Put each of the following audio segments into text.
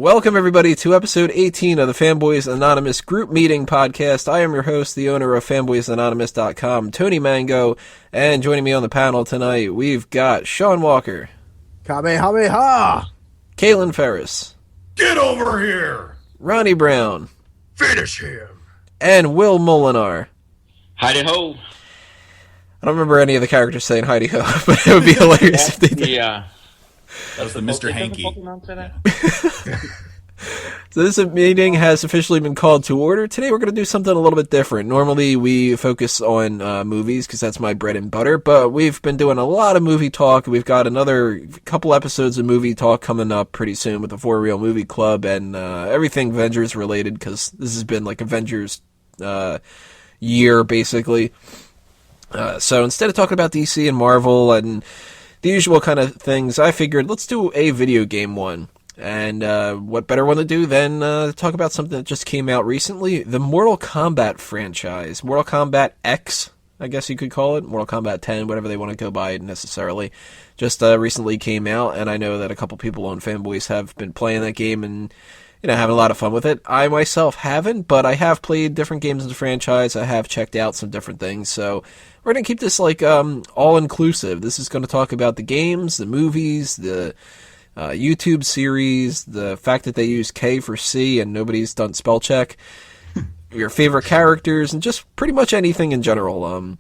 Welcome, everybody, to episode 18 of the Fanboys Anonymous Group Meeting Podcast. I am your host, the owner of FanboysAnonymous.com, Tony Mango, and joining me on the panel tonight, we've got Sean Walker. Kamehameha! Caitlin Ferris. Get over here! Ronnie Brown. Finish him! And Will Molinar. Hi-de-ho. I don't remember any of the characters saying hi-de-ho, but it would be hilarious if they did. Yeah. That was the Mr. Hanky. So this meeting has officially been called to order. Today we're going to do something a little bit different. Normally we focus on movies because that's my bread and butter, but we've been doing a lot of movie talk. We've got another couple episodes of movie talk coming up pretty soon with the For Real Movie Club and everything Avengers related, because this has been like Avengers year basically. So instead of talking about DC and Marvel and the usual kind of things, I figured let's do a video game one. And what better one to do than talk about something that just came out recently, the Mortal Kombat franchise. Mortal Kombat X, I guess you could call it. Mortal Kombat 10, whatever they want to go by necessarily. Just recently came out, and I know that a couple people on Fanboys have been playing that game and having a lot of fun with it. I myself haven't, but I have played different games in the franchise. I have checked out some different things, so we're going to keep this like all-inclusive. This is going to talk about the games, the movies, the YouTube series, the fact that they use K for C and nobody's done spell check, your favorite characters, and just pretty much anything in general.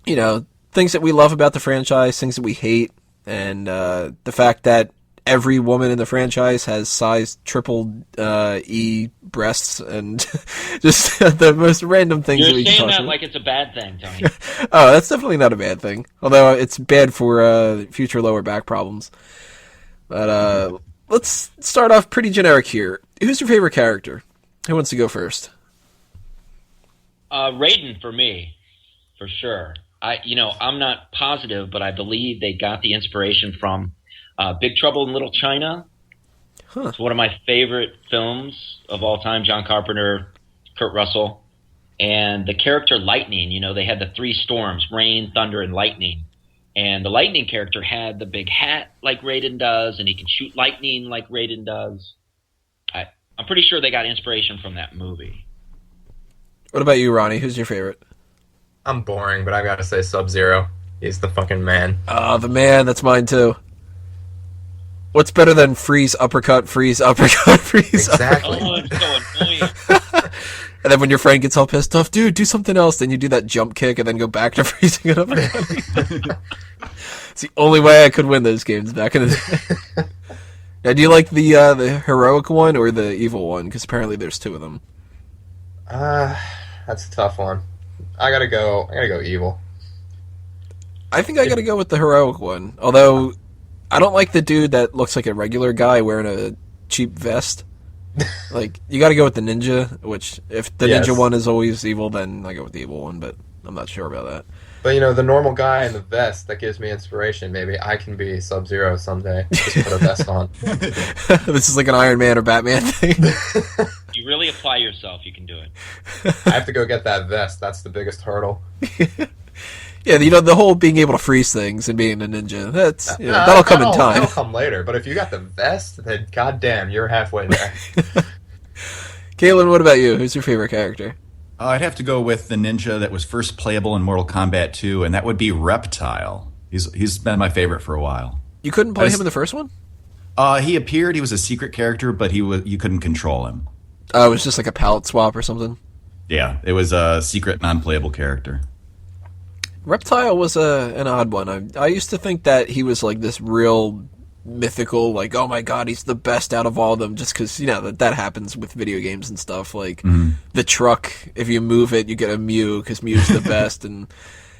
Things that we love about the franchise, things that we hate, and the fact that every woman in the franchise has size triple E breasts, and just the most random things. You're that we saying can talk that about. like it's a bad thing, Tony. Oh, that's definitely not a bad thing. Although it's bad for future lower back problems. But let's start off pretty generic here. Who's your favorite character? Who wants to go first? Raiden for me, for sure. I'm not positive, but I believe they got the inspiration from Big Trouble in Little China. Huh. It's one of my favorite films of all time. John Carpenter, Kurt Russell, and the character Lightning. They had the three storms: rain, thunder, and lightning. And the lightning character had the big hat like Raiden does, and he can shoot lightning like Raiden does. I'm pretty sure they got inspiration from that movie. What about you, Ronnie? Who's your favorite? I'm boring, but I gotta say Sub-Zero. He's the fucking man. Oh, the man. That's mine, too. What's better than freeze, uppercut, freeze, uppercut, freeze? Exactly. Oh, it's so annoying. And then when your friend gets all pissed off, dude, do something else. Then you do that jump kick and then go back to freezing it uppercut. It's the only way I could win those games back in the day. Now, do you like the heroic one or the evil one? Because apparently there's two of them. That's a tough one. I gotta go evil. I think I gotta go with the heroic one. Although, I don't like the dude that looks like a regular guy wearing a cheap vest. Like, you gotta go with the ninja, which, if the ninja one is always evil, then I go with the evil one, but I'm not sure about that. But, the normal guy in the vest, that gives me inspiration. Maybe I can be Sub-Zero someday. Just put a vest on. This is like an Iron Man or Batman thing. You really apply yourself, you can do it. I have to go get that vest. That's the biggest hurdle. Yeah, the whole being able to freeze things and being a ninja, that'll come in time. That'll come later, but if you got the vest, then goddamn, you're halfway there. Caitlin, what about you? Who's your favorite character? I'd have to go with the ninja that was first playable in Mortal Kombat 2, and that would be Reptile. He's been my favorite for a while. You couldn't play him in the first one? He appeared. He was a secret character, but you couldn't control him. It was just like a palette swap or something? Yeah, it was a secret, non-playable character. Reptile was an odd one. I used to think that he was like this real mythical, like, oh my god, he's the best out of all of them, just because, that happens with video games and stuff. Like, the truck, if you move it, you get a Mew, because Mew's the best, and,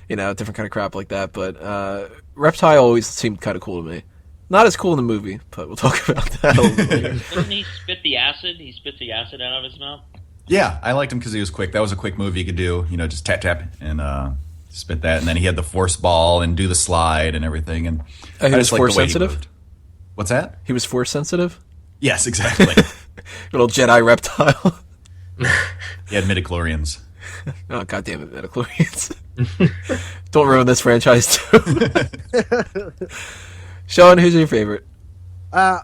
different kind of crap like that. But Reptile always seemed kind of cool to me. Not as cool in the movie, but we'll talk about that a little later. Doesn't he spit the acid? He spits the acid out of his mouth? Yeah, I liked him because he was quick. That was a quick move you could do, just tap, tap, and spit that. And then he had the force ball and do the slide and everything. And he was force sensitive? What's that? He was force sensitive? Yes, exactly. Little Jedi Reptile. He had midichlorians. Oh, goddamn it, midichlorians. Don't ruin this franchise, too. Sean, who's your favorite?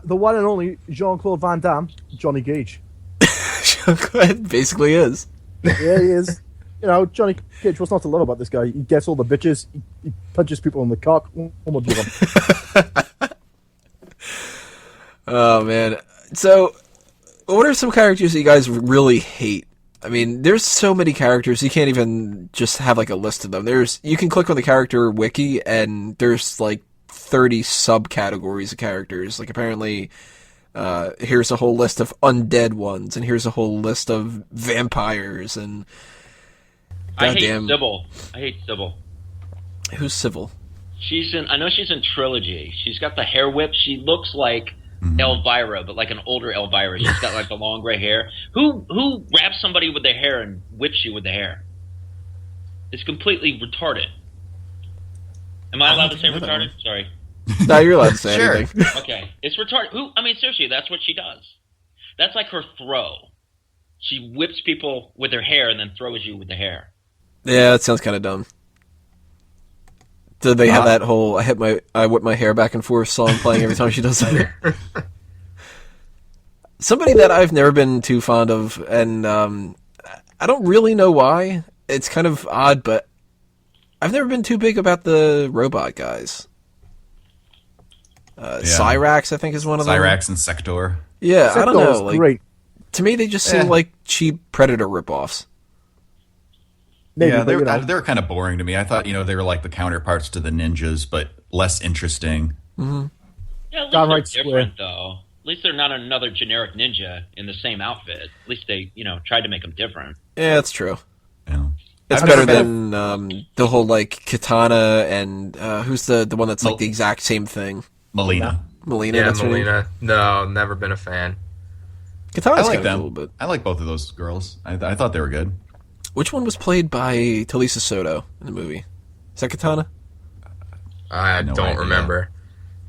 The one and only Jean-Claude Van Damme, Johnny Cage. It basically is. Yeah, he is. You know, Johnny Cage, what's not to love about this guy? He gets all the bitches, he punches people in the cock. What do you want? Oh, man. So, what are some characters that you guys really hate? I mean, there's so many characters, you can't even just have, like, a list of them. You can click on the character wiki, and there's, like, 30 subcategories of characters. Like, apparently, here's a whole list of undead ones, and here's a whole list of vampires, and... I hate Sybil. Who's Sybil? I know she's in Trilogy. She's got the hair whip. She looks like Elvira, but like an older Elvira. She's got like the long gray hair. Who wraps somebody with their hair and whips you with the hair? It's completely retarded. Am I allowed to say retarded? Sorry. No, you're allowed to say Sure. anything. Okay. It's retarded. I mean, seriously, that's what she does. That's like her throw. She whips people with her hair and then throws you with the hair. Yeah, that sounds kind of dumb. Do they have that whole I whip my hair back and forth song playing every time she does that? Somebody that I've never been too fond of, and I don't really know why. It's kind of odd, but I've never been too big about the robot guys. Cyrax, I think, is one of them. Cyrax and Sector. Yeah, I don't know. Sector's Like, great. to me, they just seem like cheap Predator ripoffs. Maybe, Yeah, but, you know. they were kind of boring to me. I thought, they were like the counterparts to the ninjas, but less interesting. Yeah, at least Downright they're different, though. At least they're not another generic ninja in the same outfit. At least they, tried to make them different. Yeah, that's true. Yeah. It's I've better never been than the whole, like, Katana and who's the one that's like the exact same thing? Melina. Melina, Yeah, that's her name? Melina. No, never been a fan. Katana's I like kind of them. cool, but I like both of those girls. I thought they were good. which one was played by Talisa Soto in the movie? Is that Katana? I No don't idea. remember.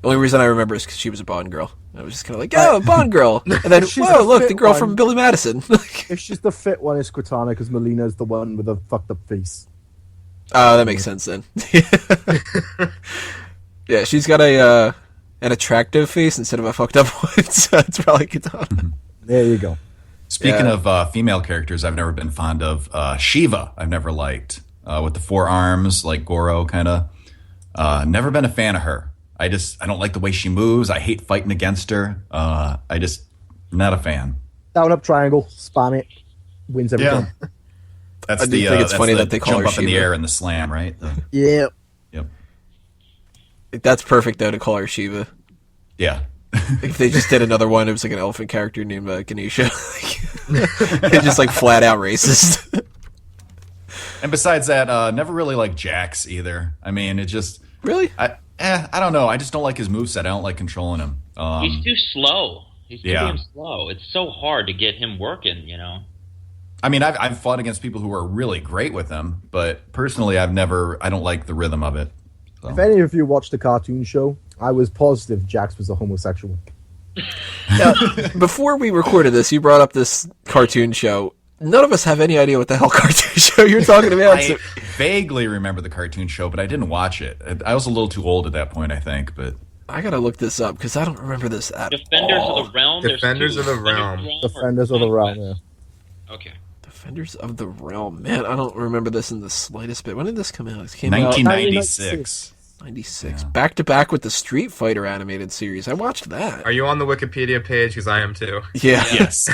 The only reason I remember is because she was a Bond girl. I was just kind of like, oh, Bond girl! And then, She's whoa, a look, the fit girl one. from Billy Madison. If she's the fit one, it's Cortana, because Melina's the one with the fucked up face. Oh, that makes sense then. Yeah, she's got an attractive face instead of a fucked up one, so it's probably Katana. There you go. Speaking of female characters, I've never been fond of Shiva. I've never liked with the four arms, like Goro, kind of. Never been a fan of her. I don't like the way she moves. I hate fighting against her. Not a fan. Down, up, triangle, spam it, wins every time. That's I do think it's funny that they call jump her up in the Shiva. air and the slam, right? Yeah. Yep. That's perfect, though, to call her Shiva. Yeah. If they just did another one, it was like an elephant character named Ganesha. They're just like flat out racist. And besides that, never really liked Jax either. I mean, it just Really? I don't know. I just don't like his moveset. I don't like controlling him. He's too slow. He's too yeah. damn slow. It's so hard to get him working, I mean, I've fought against people who are really great with him, but personally, I don't like the rhythm of it. So. If any of you watched the cartoon show, I was positive Jax was a homosexual. Now, before we recorded this, you brought up this cartoon show. None of us have any idea what the hell cartoon show you're talking about. I vaguely remember the cartoon show, but I didn't watch it. I was a little too old at that point, I think. But I gotta look this up because I don't remember this at Defenders all. of the Realm. Defenders There's of two. the Realm. Defenders of the Realm, yeah. Okay. Defenders of the Realm. Man, I don't remember this in the slightest bit. When did this come out? It came out 1996. 96. Back to back with the Street Fighter animated series. I watched that. Are you on the Wikipedia page? Because I am too. Yeah. Yes.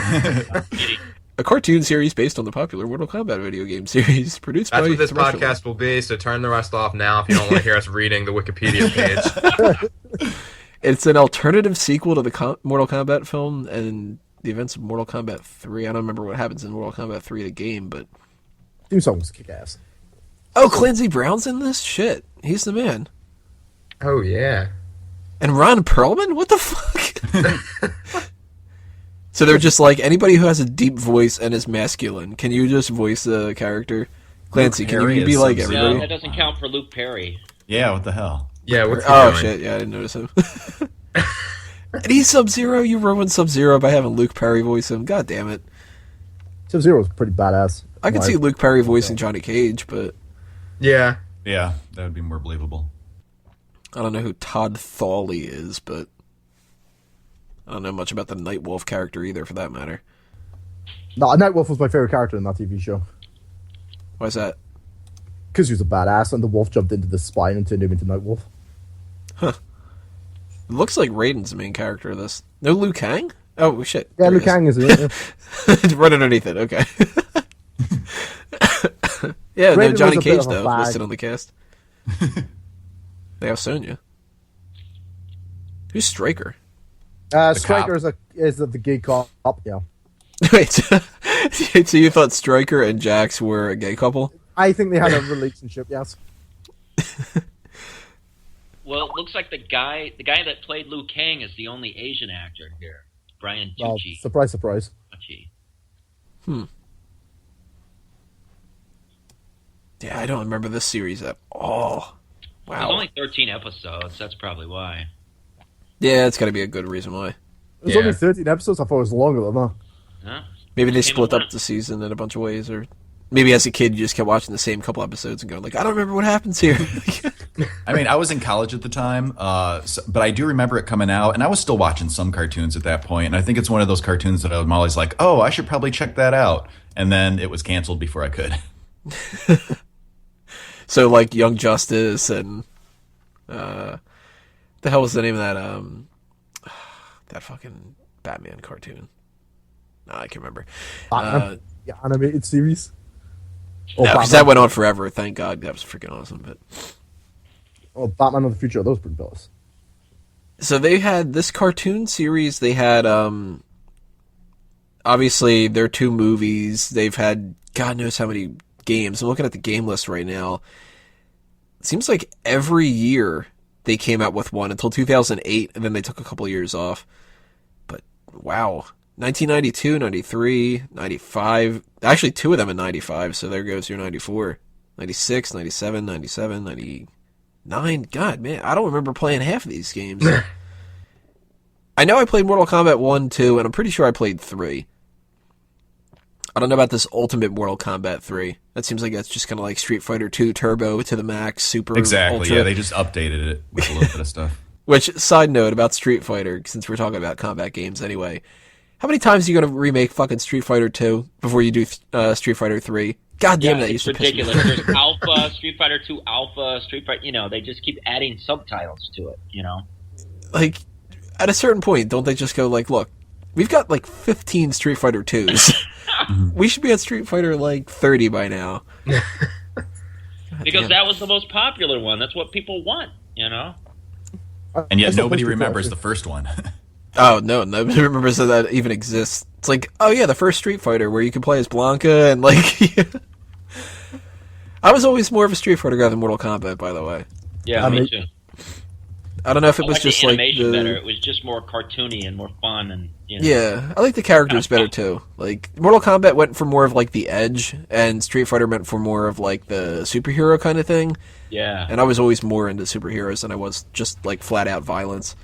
A cartoon series based on the popular Mortal Kombat video game series produced That's by what this Threshold. podcast will be, so turn the rest off now if you don't want to hear us reading the Wikipedia page. It's an alternative sequel to the Mortal Kombat film and the events of Mortal Kombat 3. I don't remember what happens in Mortal Kombat 3, the game, but... Theme song was kick-ass. Oh, Clancy Brown's in this? Shit. He's the man. Oh, yeah. And Ron Perlman? What the fuck? So they're just like, anybody who has a deep voice and is masculine, can you just voice a character? Clancy, can Perry you be is like Sub-Zero. No, everybody? that doesn't count for Luke Perry. Yeah, what the hell? Yeah, what's he Oh, doing? shit, yeah, I didn't notice him. And he's Sub-Zero? You ruined Sub-Zero by having Luke Perry voice him? God damn it. Sub-Zero was pretty badass. I could see Luke Perry voicing Johnny Cage, but Yeah. Yeah, that would be more believable. I don't know who Todd Thawley is, but... I don't know much about the Nightwolf character either, for that matter. No, Nightwolf was my favorite character in that TV show. Why is that? Because he was a badass, and the wolf jumped into the spine and turned him into Nightwolf. Huh. It looks like Raiden's the main character of this. No Liu Kang? Oh, shit. Yeah, There Liu he Kang is in it. It's right underneath it, okay. Yeah, no, Raiden Johnny was a bit Cage, of a though, fag. listed on the cast. They have Sonya. Who's Stryker? Striker cop. is the gay cop. Yeah. Wait, so you thought Stryker and Jax were a gay couple? I think they had a relationship, yes. Well, it looks like the guy that played Liu Kang is the only Asian actor here, Brian Well, Tucci. surprise, surprise. Yeah, I don't remember this series at all. There's Wow. only 13 episodes. That's probably why. Yeah, it's got to be a good reason why. It was Yeah. only 13 episodes. I thought it was longer than that. Huh? Maybe they Came split and up the season in a bunch of ways, or maybe as a kid you just kept watching the same couple episodes and going like, I don't remember what happens here. I mean, I was in college at the time, but I do remember it coming out, and I was still watching some cartoons at that point. And I think it's one of those cartoons that I'm always like, oh, I should probably check that out. And then it was canceled before I could. So like Young Justice and the hell was the name of that fucking Batman cartoon? I can't remember. Batman, the animated series. Oh, No, because that went on forever. Thank God, that was freaking awesome. But Batman of the Future. Those pretty bills. so they had this cartoon series. They had obviously their 2 movies. They've had God knows how many games. I'm looking at the game list right now. It seems like every year they came out with one until 2008, and then they took a couple years off. But wow. 1992, 93, 95. Actually, 2 of them in 95, so there goes your 94. 96, 97, 97, 99. God, man, I don't remember playing half of these games. I know I played Mortal Kombat 1, 2, and I'm pretty sure I played 3. I don't know about this Ultimate Mortal Kombat 3. That seems like that's just kind of like Street Fighter 2 Turbo to the max, Super Exactly. Ultra. Yeah, they just updated it with a little bit of stuff. Which, side note about Street Fighter, since we're talking about combat games anyway, how many times are you going to remake fucking Street Fighter 2 before you do Street Fighter 3? God damn, that it's used to piss me ridiculous. off. There's Alpha, Street Fighter 2 Alpha, Street Fighter, they just keep adding subtitles to it, Like, at a certain point, don't they just go like, look, we've got like 15 Street Fighter 2s. We should be at Street Fighter like 30 by now. Because damn. that was the most popular one. That's what people want, And I yet still nobody play Street remembers Fighter. the first one. Oh, no, nobody remembers that even exists. It's like, oh yeah, the first Street Fighter where you could play as Blanca and like... I was always more of a Street Fighter guy than Mortal Kombat, by the way. Yeah, me too. I don't know if it I was like just the like animation the... better. It was just more cartoony and more fun, and Yeah, I like the characters better too. Like Mortal Kombat went for more of like the edge, and Street Fighter went for more of like the superhero kind of thing. yeah. And I was always more into superheroes than I was just like flat out violence.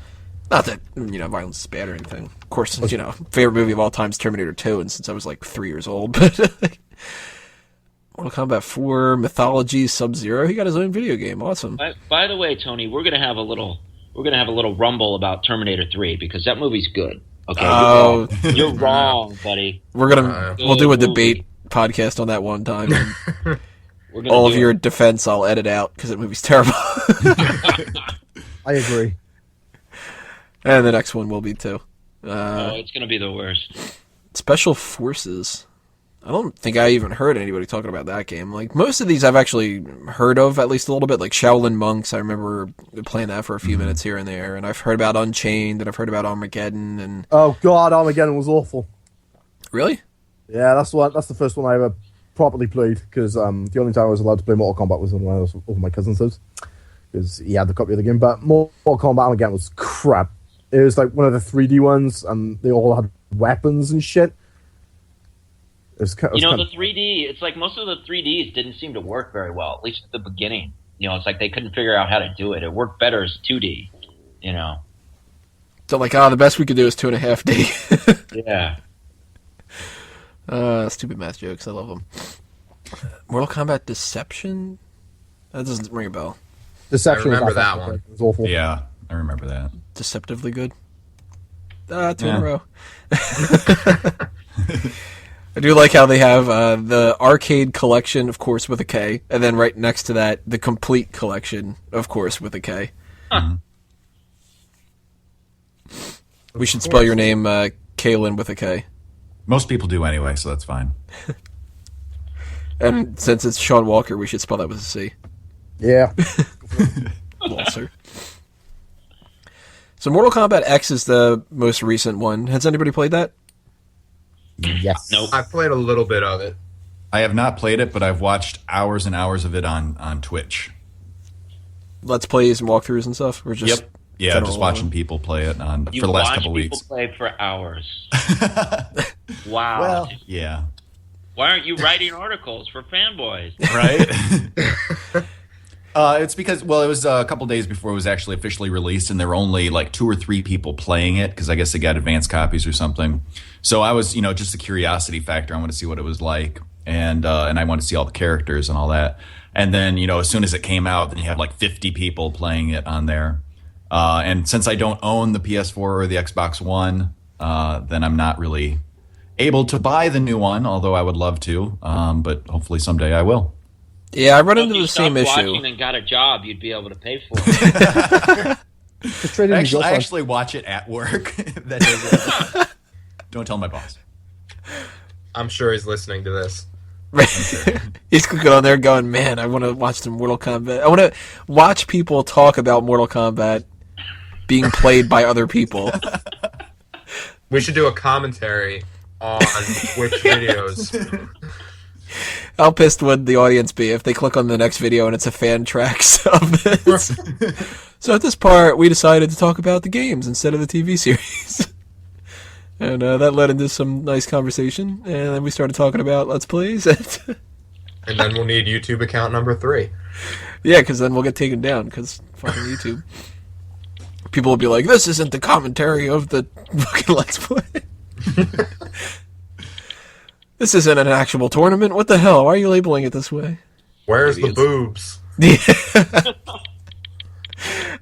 Not that violence is bad or anything. Of course, favorite movie of all time is Terminator 2, and since I was like 3 years old, but Mortal Kombat 4, Mythology, Sub-Zero, he got his own video game. Awesome. By the way, Tony, we're gonna have a little rumble about Terminator 3 because that movie's good. Okay, Oh. you're wrong, buddy. We'll do a debate podcast on that one time. And We're gonna all do of your it. defense I'll edit out because that movie's terrible. I agree. And the next one will be too. It's gonna be the worst. Special Forces. I don't think I even heard anybody talking about that game. Like, most of these I've actually heard of, at least a little bit. Like, Shaolin Monks, I remember playing that for a few minutes here and there. And I've heard about Unchained, and I've heard about Armageddon, and... Oh god, Armageddon was awful. Really? Yeah, that's the first one I ever properly played, because the only time I was allowed to play Mortal Kombat was when I was over my cousin's house, because he had the copy of the game. But Mortal Kombat Armageddon was crap. It was like one of the 3D ones, and they all had weapons and shit. The 3D. It's like most of the 3Ds didn't seem to work very well, at least at the beginning. It's like they couldn't figure out how to do it. It worked better as 2D. So, like, the best we could do is 2.5D. Yeah. Stupid math jokes. I love them. Mortal Kombat Deception? That doesn't ring a bell. Deception. I remember was that awful. one. It was awful. Yeah, I remember that. Deceptively good? Two in a row. I do like how they have the arcade collection, of course, with a K, and then right next to that, the complete collection, of course, with a K. We should spell your name Kaylin with a K. Most people do anyway, so that's fine. And since it's Sean Walker, we should spell that with a C. Yeah. Walser. So Mortal Kombat X is the most recent one. Has anybody played that? Yes. Nope. I played a little bit of it. I have not played it, but I've watched hours and hours of it on Twitch. Let's plays and walkthroughs and stuff? Or just Yeah, general just watching people play it You for the last watch couple people weeks. play for hours. Wow. Well, yeah. Why aren't you writing articles for fanboys? Right? It's because, well, it was a couple days before it was actually officially released, and there were only like 2 or 3 people playing it because I guess they got advanced copies or something. So I was, just a curiosity factor. I wanted to see what it was like, and I wanted to see all the characters and all that. And then, as soon as it came out, then you have like 50 people playing it on there. And since I don't own the PS4 or the Xbox One, then I'm not really able to buy the new one, although I would love to. But hopefully someday I will. Yeah, I run If into you the same stopped issue. watching and got a job, you'd be able to pay for it. Just trade in your I girlfriend. actually watch it at work. That does Don't tell my boss. I'm sure he's listening to this. He's clicking on there going, man, I want to watch some Mortal Kombat. I want to watch people talk about Mortal Kombat being played by other people. We should do a commentary on which videos. How pissed would the audience be if they click on the next video and it's a fan tracks of this? So at this part, we decided to talk about the games instead of the TV series. And that led into some nice conversation. And then we started talking about Let's Plays. And then we'll need YouTube account number 3. Yeah, because then we'll get taken down because fucking YouTube. People will be like, this isn't the commentary of the fucking Let's Play. This isn't an actual tournament. What the hell? Why are you labeling it this way? Where's Idiots. the boobs? Yeah.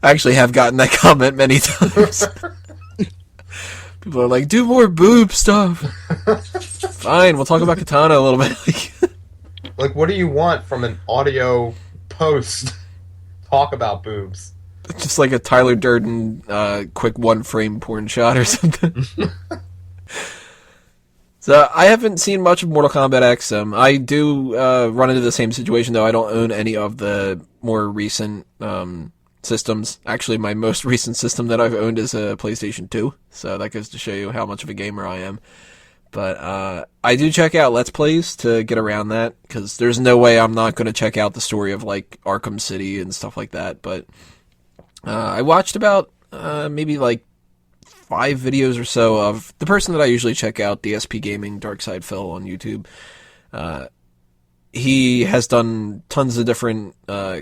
I actually have gotten that comment many times. People are like, do more boob stuff. Fine, we'll talk about Katana a little bit. Like, what do you want from an audio post? Talk about boobs. Just like a Tyler Durden quick one-frame porn shot or something. So I haven't seen much of Mortal Kombat X. I do run into the same situation, though. I don't own any of the more recent systems. Actually, my most recent system that I've owned is a PlayStation 2, so that goes to show you how much of a gamer I am. But I do check out Let's Plays to get around that, because there's no way I'm not going to check out the story of like Arkham City and stuff like that. But I watched about maybe like 5 videos or so of the person that I usually check out, DSP Gaming, Darkside Phil on YouTube. He has done tons of different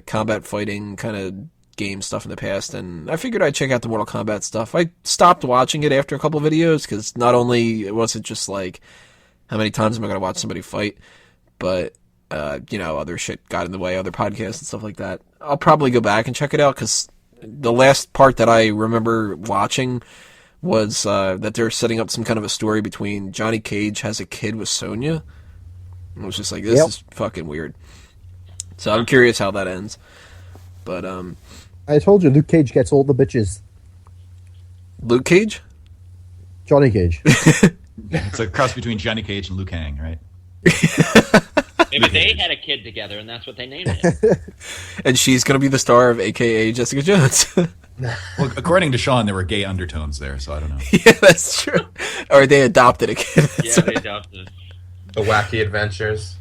combat fighting kind of game stuff in the past, and I figured I'd check out the Mortal Kombat stuff. I stopped watching it after a couple of videos, because not only was it just like, how many times am I going to watch somebody fight, but, other shit got in the way, other podcasts and stuff like that. I'll probably go back and check it out, because the last part that I remember watching was that they're setting up some kind of a story between Johnny Cage has a kid with Sonya. I was just like, this is fucking weird. So I'm curious how that ends. But I told you, Luke Cage gets all the bitches. Luke Cage? Johnny Cage. It's a cross between Johnny Cage and Liu Kang, right? Maybe they had a kid together, and that's what they named it. And she's going to be the star of AKA Jessica Jones. Well, according to Sean, there were gay undertones there, so I don't know. Yeah, that's true. Or they adopted a kid. Yeah, they adopted. The Wacky Adventures.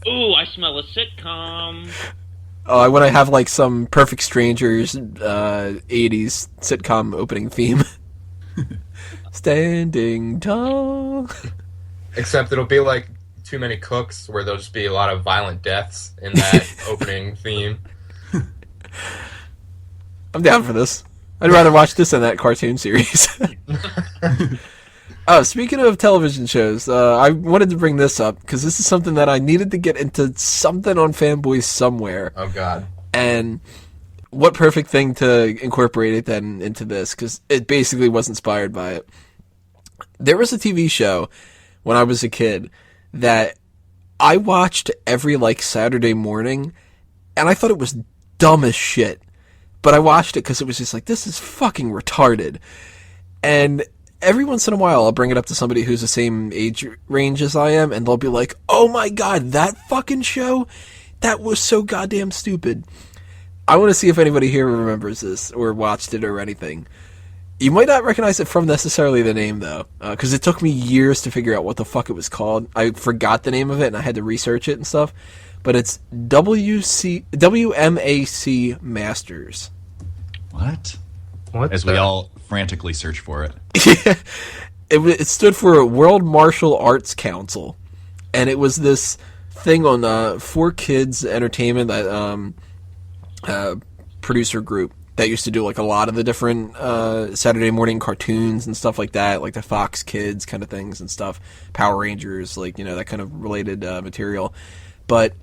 Ooh, I smell a sitcom. Oh, I want to have like some Perfect Strangers 80s sitcom opening theme. Standing tall. Except it'll be like Too Many Cooks, where there'll just be a lot of violent deaths in that opening theme. I'm down for this. I'd rather watch this than that cartoon series. Oh, speaking of television shows, I wanted to bring this up because this is something that I needed to get into something on Fanboys somewhere. Oh, God. And what perfect thing to incorporate it then into this, because it basically was inspired by it. There was a TV show when I was a kid that I watched every like Saturday morning, and I thought it was dumb as shit. But I watched it because it was just like, this is fucking retarded. And every once in a while, I'll bring it up to somebody who's the same age range as I am, and they'll be like, oh my god, that fucking show? That was so goddamn stupid. I want to see if anybody here remembers this, or watched it, or anything. You might not recognize it from necessarily the name, though, because it took me years to figure out what the fuck it was called. I forgot the name of it, and I had to research it and stuff. But it's WMAC Masters. What? What As we all frantically search for it. It stood for World Martial Arts Council, and it was this thing on 4Kids Entertainment, that producer group that used to do like a lot of the different Saturday morning cartoons and stuff like that, like the Fox Kids kind of things and stuff, Power Rangers, like, you know, that kind of related material. But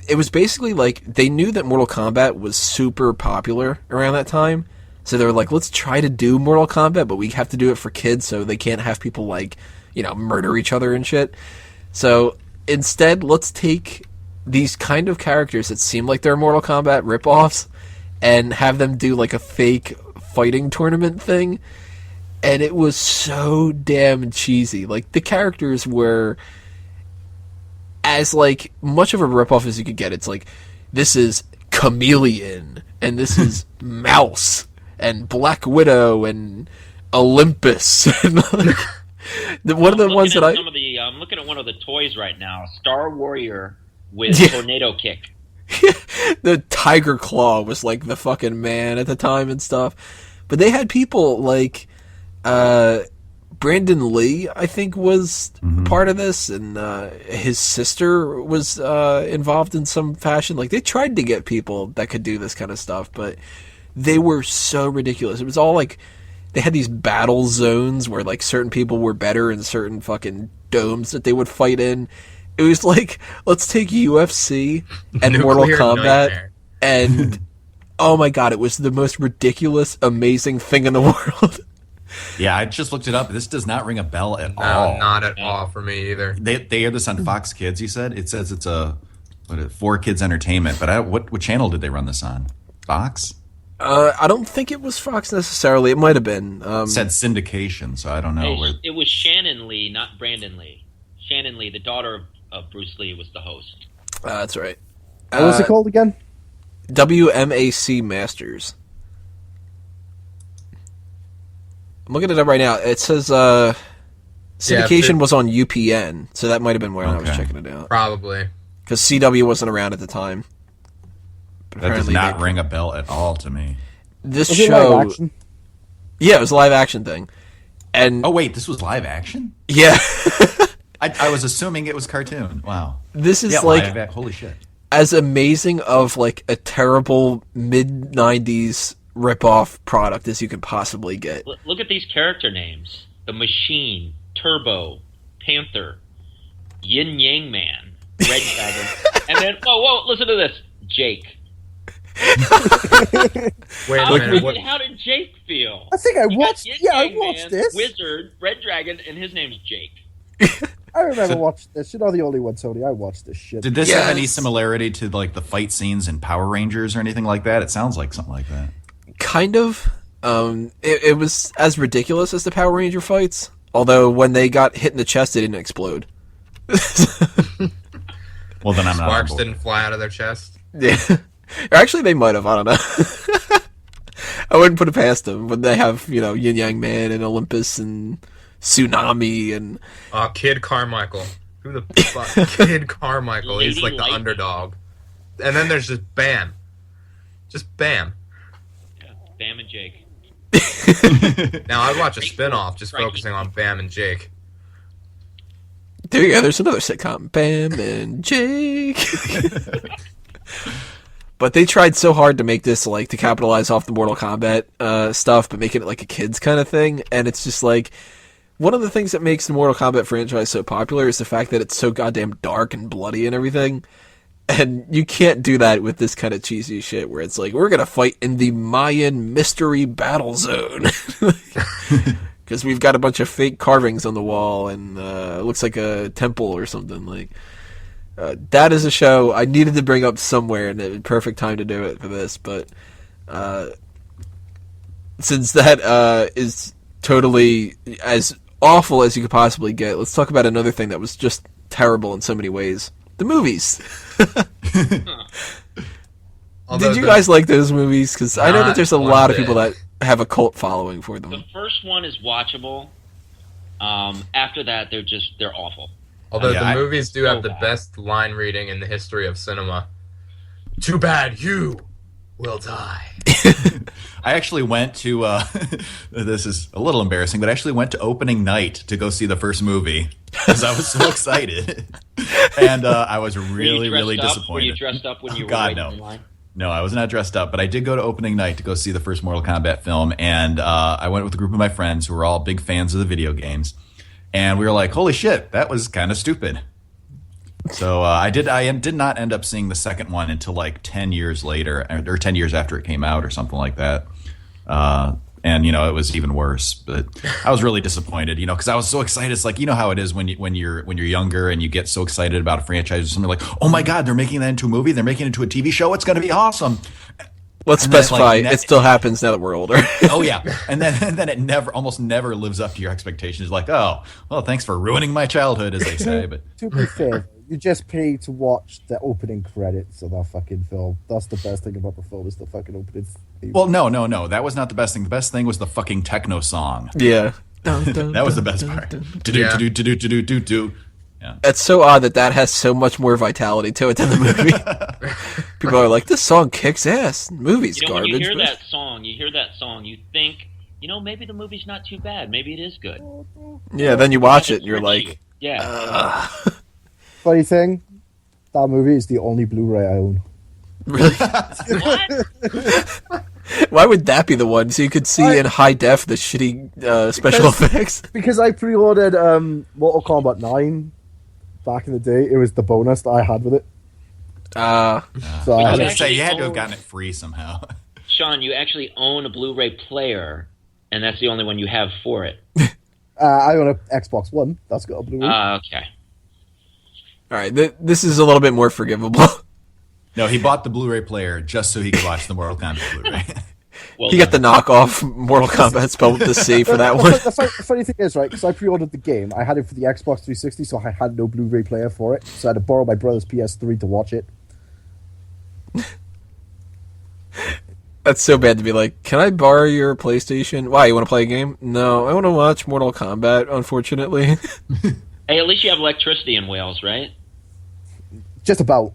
it was basically like they knew that Mortal Kombat was super popular around that time. So they were like, let's try to do Mortal Kombat, but we have to do it for kids so they can't have people, like, you know, murder each other and shit. So instead, let's take these kind of characters that seem like they're Mortal Kombat ripoffs and have them do, like, a fake fighting tournament thing. And it was so damn cheesy. Like, the characters were as, like, much of a ripoff as you could get. It's like, this is Chameleon, and this is Mouse, and Black Widow, and Olympus. And, like, one of the ones that I'm looking at one of the toys right now. Star Warrior with Tornado Kick. The Tiger Claw was like the fucking man at the time and stuff. But they had people like Brandon Lee, I think, was part of this, and his sister was involved in some fashion. Like, they tried to get people that could do this kind of stuff, but they were so ridiculous. It was all like, they had these battle zones where like certain people were better in certain fucking domes that they would fight in. It was like, let's take UFC and Mortal Kombat nightmare. and oh my god, it was the most ridiculous, amazing thing in the world. Yeah, I just looked it up. This does not ring a bell at all. No, not at all for me either. They air this on Fox Kids, you said? It says it's a 4Kids Entertainment, but what channel did they run this on? Fox? I don't think it was Fox necessarily. It might have been. It said syndication, so I don't know. It was Shannon Lee, not Brandon Lee. Shannon Lee, the daughter of Bruce Lee, was the host. That's right. What was it called again? WMAC Masters. I'm looking it up right now. It says syndication was on UPN, so that might have been where I was checking it out. Probably. Because CW wasn't around at the time. But That does apparently not ring a bell at all to me. This Was it show, live action? yeah, it was a live action thing, and Oh, wait, this was live action? yeah, I was assuming it was cartoon. Wow. this is Yeah, like holy shit. as amazing of like a terrible mid '90s ripoff product as you can possibly get. Look at these character names: the Machine, Turbo, Panther, Yin Yang Man, Red Dragon, and then whoa, listen to this, Jake. Wait a minute. How did Jake feel? I think I You got watched. Yin Yeah, I Yang watched Man, this. Wizard, Red Dragon, and his name's Jake. I remember watching this. You're not the only one, Tony. I watched this shit. Did this have any Yes. similarity to like the fight scenes in Power Rangers or anything like that? It sounds like something like that. Kind of. It was as ridiculous as the Power Ranger fights, although when they got hit in the chest, they didn't explode. Well, then I'm not. Sparks on board. didn't fly out of their chest. Yeah. Or actually, they might have. I don't know. I wouldn't put it past them when they have, you know, Yin Yang Man and Olympus and Tsunami and Kid Carmichael. Who the fuck? Kid Carmichael. He's Lady like the Lightning. underdog. And then there's just Bam. Just Bam. Yeah, Bam and Jake. Now I'd watch a spin-off just Frankie. focusing on Bam and Jake. there you go. There's another sitcom, Bam and Jake. But they tried so hard to make this like to capitalize off the Mortal Kombat stuff, but make it like a kids kind of thing. And it's just like one of the things that makes the Mortal Kombat franchise so popular is the fact that it's so goddamn dark and bloody and everything. And you can't do that with this kind of cheesy shit where it's like, we're going to fight in the Mayan mystery battle zone. Because we've got a bunch of fake carvings on the wall and it looks like a temple or something. Like that is a show I needed to bring up somewhere, and the perfect time to do it for this. But since that is totally as awful as you could possibly get, let's talk about another thing that was just terrible in so many ways. The movies. Did you guys like those movies? Because I know that there's a lot of people that have a cult following for them. The first one is watchable. After that, they're awful. Although Yeah, the movies do have the bad. best line reading in the history of cinema. Too bad you will die. I actually went to, this is a little embarrassing, but I actually went to opening night to go see the first movie because I was so excited. And I was really, really disappointed. Were you dressed up when you were God, waiting no. in line? No, I was not dressed up, but I did go to opening night to go see the first Mortal Kombat film, and I went with a group of my friends who were all big fans of the video games, and we were like, holy shit, that was kind of stupid. So I did not end up seeing the second one until like 10 years later, or 10 years after it came out or something like that. And it was even worse. But I was really disappointed, because I was so excited. It's like, how it is when you're younger and you get so excited about a franchise or something, like, oh my god, they're making that into a movie, they're making it into a TV show, it's going to be awesome. Let's And then, specify, like, it still happens now that we're older. Oh yeah, and then it almost never lives up to your expectations. Like, oh well, thanks for ruining my childhood, as they say. But To be fair, you just pay to watch the opening credits of that fucking film. That's the best thing about the film, is the fucking opening. well, no, that was not the best thing. The best thing was the fucking techno song. Yeah. That was the best part. Do. Yeah. It's so odd that has so much more vitality to it than the movie. People are like, this song kicks ass. The movie's When garbage. you hear but- that song, you think, maybe the movie's not too bad. Maybe it is good. Yeah, then you watch it and you're like, Yeah. Funny thing, that movie is the only Blu-ray I own. really? What? Why would that be the one? So you could see in high def the shitty special effects? Because I pre-ordered Mortal Kombat 9 back in the day. It was the bonus that I had with it. So I I was had gonna it. say you had to have gotten it free somehow. Sean, you actually own a Blu-ray player, and that's the only one you have for it. I own a Xbox One. That's got a Blu-ray. Okay. All right, this is a little bit more forgivable. No, he bought the Blu-ray player just so he could watch the Mortal Kombat Blu-ray. Well He got the knockoff Mortal Kombat spelled with the C for that one. The funny thing is, right, because I pre-ordered the game, I had it for the Xbox 360, so I had no Blu-ray player for it, so I had to borrow my brother's PS3 to watch it. That's so bad to be like, can I borrow your PlayStation? Why, you want to play a game? No, I want to watch Mortal Kombat, unfortunately. Hey, at least you have electricity in Wales, right? Just about.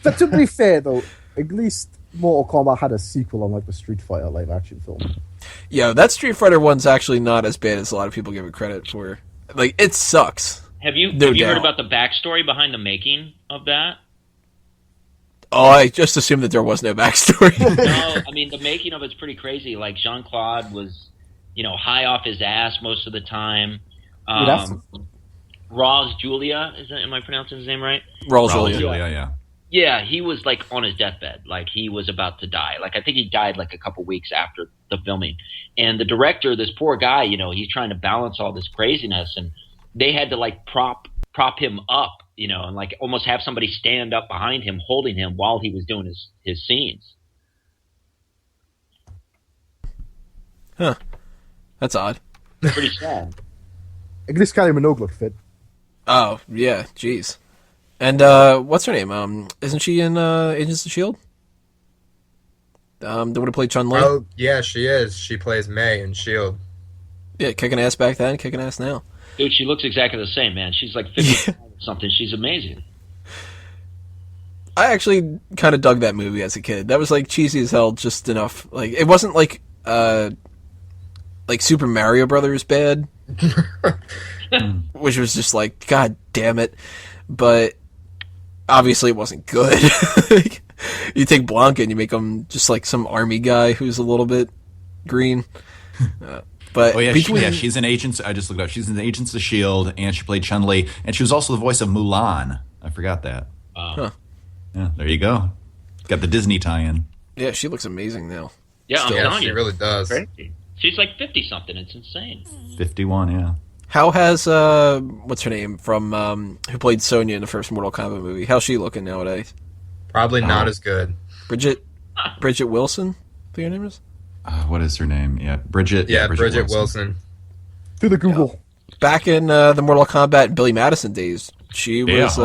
But to be fair, though, at least Mortal Kombat had a sequel, unlike the Street Fighter live-action film. Yo, that Street Fighter one's actually not as bad as a lot of people give it credit for. Like, it sucks. Have you No heard doubt. about the backstory behind the making of that? Oh, I just assumed that there was no backstory. No, I mean the making of it's pretty crazy. Like Jean-Claude was, high off his ass most of the time. that's- Roz Julia, am I pronouncing his name right? Raul Raul Julia. Julia, yeah. Yeah, he was like on his deathbed, like he was about to die. Like I think he died like a couple weeks after the filming. And the director, this poor guy, he's trying to balance all this craziness, and they had to like prop him up, and like almost have somebody stand up behind him, holding him while he was doing his scenes. Huh. That's odd. Pretty sad. At least Kylie Minogue looked fit. Oh, yeah, jeez. And, what's her name? Isn't she in, Agents of S.H.I.E.L.D.? The one who played Chun-Li? Oh, yeah, she is. She plays May in S.H.I.E.L.D. Yeah, kicking ass back then, kicking ass now. Dude, she looks exactly the same, man. She's like 50 or something. She's amazing. I actually kind of dug that movie as a kid. That was, like, cheesy as hell, just enough. Like, it wasn't, like Super Mario Brothers bad, which was just like, god damn it. But obviously it wasn't good. Like, you take Blanca and you make him just like some army guy who's a little bit green. But Oh yeah, between, she's in Agents. I just looked up. She's in Agents of S.H.I.E.L.D. and she played Chun-Li, and she was also the voice of Mulan. I forgot that. Wow. Huh. Yeah, there you go. Got the Disney tie-in. Yeah, she looks amazing now. Yeah, Still. I'm telling She you. really does. Crazy. She's like 50-something. It's insane. 51, yeah. How has what's her name from who played Sonya in the first Mortal Kombat movie? How's she looking nowadays? Probably not Oh. as good. Bridget Wilson? I think her name is. What is her name? Yeah, Bridget. Yeah, Bridget Wilson. To the Google. Back in the Mortal Kombat Billy Madison days, she was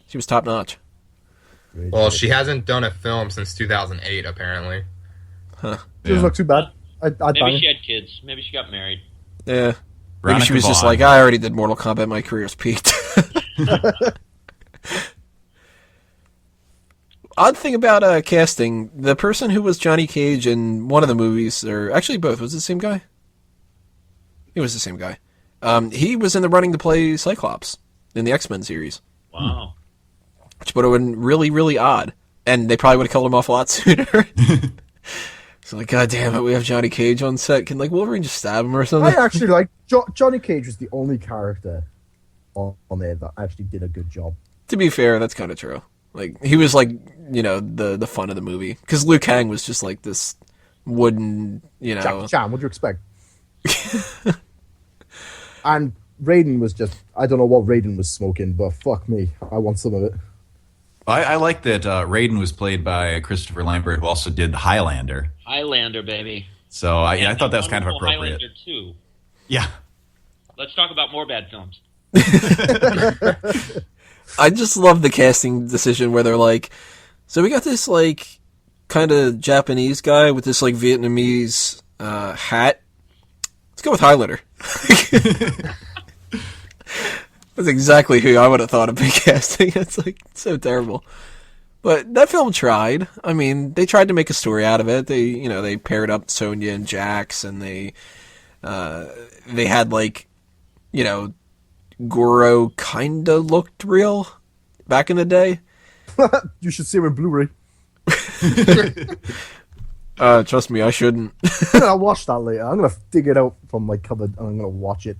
she was top notch. Well, she hasn't done a film since 2008, apparently. Doesn't look too bad. I'd bang Maybe it. she had kids. Maybe she got married. Yeah. Maybe Veronica she was just Vaughn. like, I already did Mortal Kombat, my career's peaked. Odd thing about casting, the person who was Johnny Cage in one of the movies, or actually both, was it the same guy? It was the same guy. He was in the running to play Cyclops in the X-Men series, Wow. which would have been really, really odd. And they probably would have killed him off a lot sooner. So like, God damn it, we have Johnny Cage on set. Can like Wolverine just stab him or something? I actually like Johnny Cage was the only character on there that actually did a good job. To be fair, that's kind of true. Like he was like, you know, the fun of the movie because Liu Kang was just like this wooden, you know. Jackie Chan, what do you expect? And Raiden was just, I don't know what Raiden was smoking, but fuck me, I want some of it. I like that Raiden was played by Christopher Lambert, who also did Highlander. Highlander, baby. So I thought that was kind of Wonderful appropriate. Highlander 2. Yeah. Let's talk about more bad films. I just love the casting decision where they're like, so we got this like kind of Japanese guy with this like Vietnamese hat. Let's go with Highlander. That's exactly who I would have thought of big casting. It's like so terrible. But that film tried. I mean, they tried to make a story out of it. They paired up Sonya and Jax, and they had like, Goro kinda looked real back in the day. You should see him in Blu-ray. Trust me, I shouldn't. I'll watch that later. I'm gonna dig it out from my cupboard and I'm gonna watch it.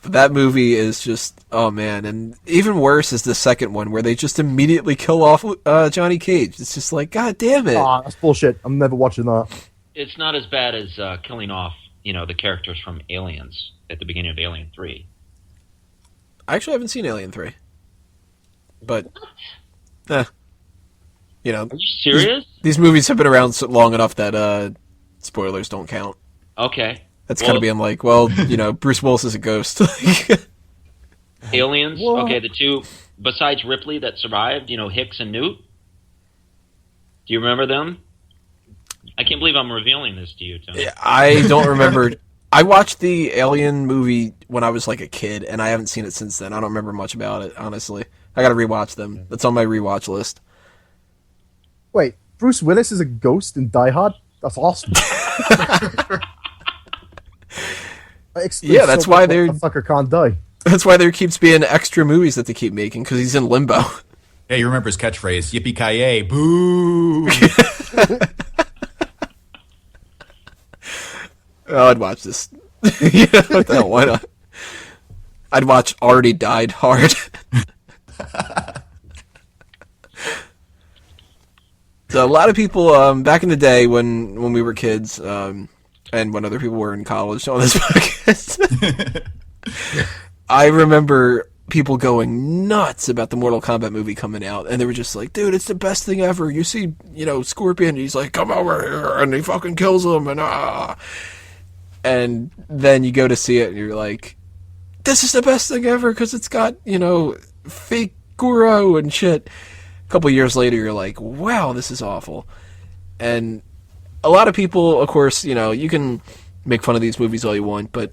But that movie is just, oh man, and even worse is the second one where they just immediately kill off Johnny Cage. It's just like, God damn it. Ah, that's bullshit. I'm never watching that. It's not as bad as killing off, the characters from Aliens at the beginning of Alien 3. I actually haven't seen Alien 3. But, Are you serious? These movies have been around so long enough that spoilers don't count. Okay. That's kind of being like, well, Bruce Willis is a ghost. Aliens. What? Okay, the two besides Ripley that survived, Hicks and Newt. Do you remember them? I can't believe I'm revealing this to you, Tony. I don't remember. I watched the Alien movie when I was like a kid, and I haven't seen it since then. I don't remember much about it, honestly. I gotta rewatch them. That's on my rewatch list. Wait, Bruce Willis is a ghost in Die Hard? That's awesome. Yeah, that's why they're- the fucker can't die. That's why there keeps being extra movies that they keep making, because he's in limbo. Yeah, you remember his catchphrase, yippee-ki-yay, boo! Oh, I'd watch this. What the hell, why not? I'd watch Already Died Hard. So a lot of people, back in the day when we were kids, and when other people were in college on this podcast, I remember people going nuts about the Mortal Kombat movie coming out, and they were just like, dude, it's the best thing ever. You see, Scorpion, he's like, come over here, and he fucking kills him, and then you go to see it, and you're like, this is the best thing ever, because it's got, fake Goro and shit. A couple years later, you're like, wow, this is awful. And a lot of people, of course, you can make fun of these movies all you want, but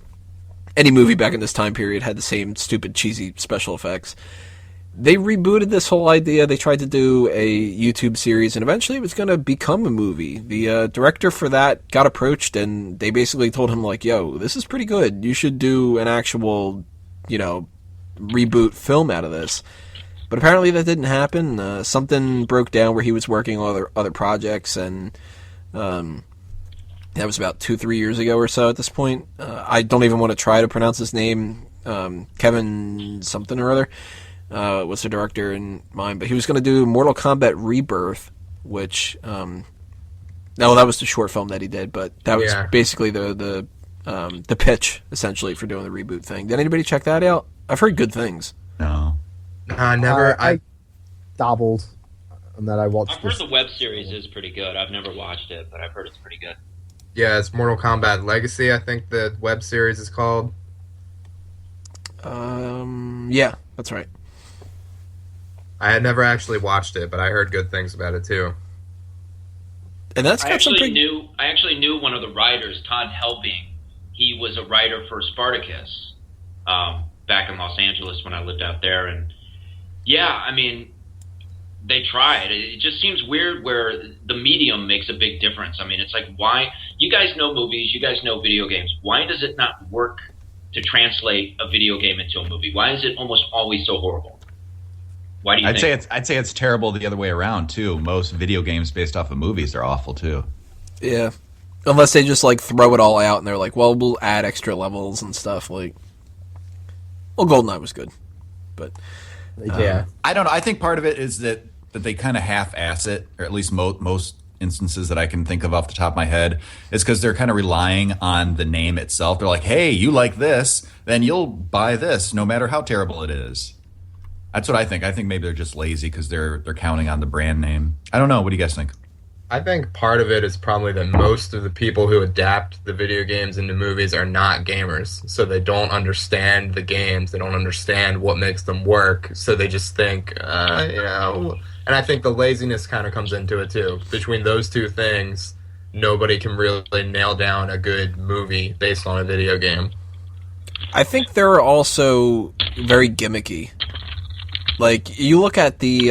any movie back in this time period had the same stupid, cheesy special effects. They rebooted this whole idea. They tried to do a YouTube series, and eventually it was going to become a movie. The director for that got approached, and they basically told him, like, yo, this is pretty good. You should do an actual, reboot film out of this. But apparently that didn't happen. Something broke down where he was working on other projects, and that was about 2-3 years ago or so at this point. I don't even want to try to pronounce his name, Kevin something or other. was the director in mind, but he was going to do Mortal Kombat Rebirth, which no, that was the short film that he did, but that was basically the pitch essentially for doing the reboot thing. Did anybody check that out? I've heard good things. No. Never. I dabbled, and then I watched. I've heard the web series is pretty good. I've never watched it, but I've heard it's pretty good. Yeah, it's Mortal Kombat Legacy, I think the web series is called. Yeah, that's right. I had never actually watched it, but I heard good things about it too. And that's got some pretty... I actually knew one of the writers, Todd Helbing. He was a writer for Spartacus back in Los Angeles when I lived out there. And yeah, I mean, they tried. It just seems weird where the medium makes a big difference. I mean, it's like, why? You guys know movies, you guys know video games. Why does it not work to translate a video game into a movie? Why is it almost always so horrible? Why do you think? I'd say it's terrible the other way around too. Most video games based off of movies are awful too. Yeah. Unless they just like throw it all out and they're like, well, we'll add extra levels and stuff. Like, well, GoldenEye was good, but Yeah. I don't know. I think part of it is that they kind of half-ass it, or at least most instances that I can think of off the top of my head, is because they're kind of relying on the name itself. They're like, hey, you like this, then you'll buy this no matter how terrible it is. That's what I think. I think maybe they're just lazy because they're counting on the brand name. I don't know. What do you guys think? I think part of it is probably that most of the people who adapt the video games into movies are not gamers. So they don't understand the games. They don't understand what makes them work. So they just think, And I think the laziness kind of comes into it too. Between those two things, nobody can really nail down a good movie based on a video game. I think they're also very gimmicky. Like, you look at the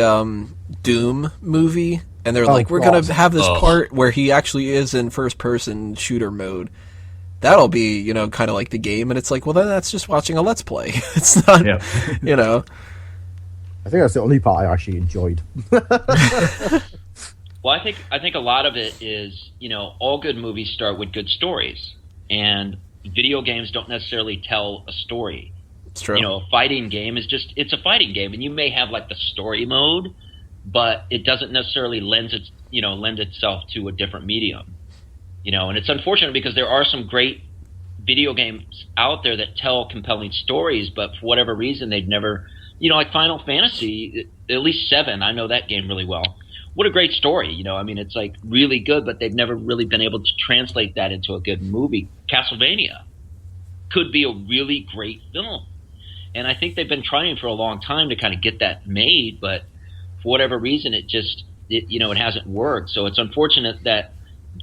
Doom movie, and they're like, we're going to have this part where he actually is in first-person shooter mode. That'll be, kind of like the game. And it's like, well, then that's just watching a Let's Play. It's not, I think that's the only part I actually enjoyed. Well, I think a lot of it is, all good movies start with good stories. And video games don't necessarily tell a story. It's true. A fighting game is it's a fighting game, and you may have like the story mode, but it doesn't necessarily lend itself to a different medium. And it's unfortunate because there are some great video games out there that tell compelling stories, but for whatever reason they've never, like Final Fantasy, at least 7, I know that game really well. What a great story, I mean, it's like really good, but they've never really been able to translate that into a good movie. Castlevania could be a really great film. And I think they've been trying for a long time to kind of get that made, but for whatever reason, it hasn't worked. So it's unfortunate that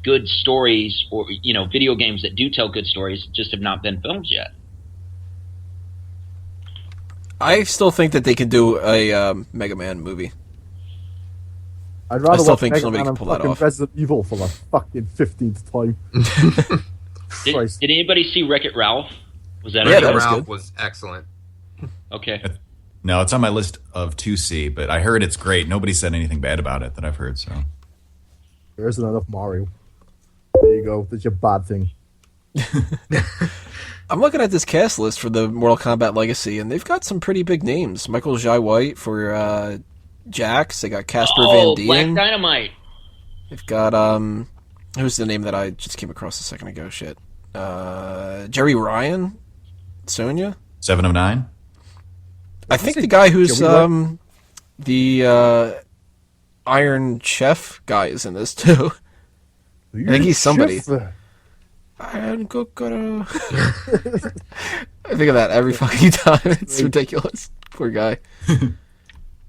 good stories or, video games that do tell good stories just have not been filmed yet. I still think that they could do a Mega Man movie. I'd rather still watch think Mega somebody Man can and pull that fucking off. Resident Evil for the fucking 15th time. Christ. Did anybody see Wreck-It Ralph? Was that Yeah, okay? that was Ralph good. was excellent. Okay. No, it's on my list of to see, but I heard it's great. Nobody said anything bad about it that I've heard. So There isn't enough Mario. There you go. That's your bad thing. I'm looking at this cast list for the Mortal Kombat Legacy, and they've got some pretty big names. Michael Jai White for Jax. They got Casper Van Dien. Black Dynamite. They've got who's the name that I just came across a second ago? Shit. Jerry Ryan, Sonya. 7 of 9. I think the guy who's Joey the Iron Chef guy is in this too. I think he's somebody. Iron Kokoro. I think of that every fucking time. It's ridiculous. Poor guy.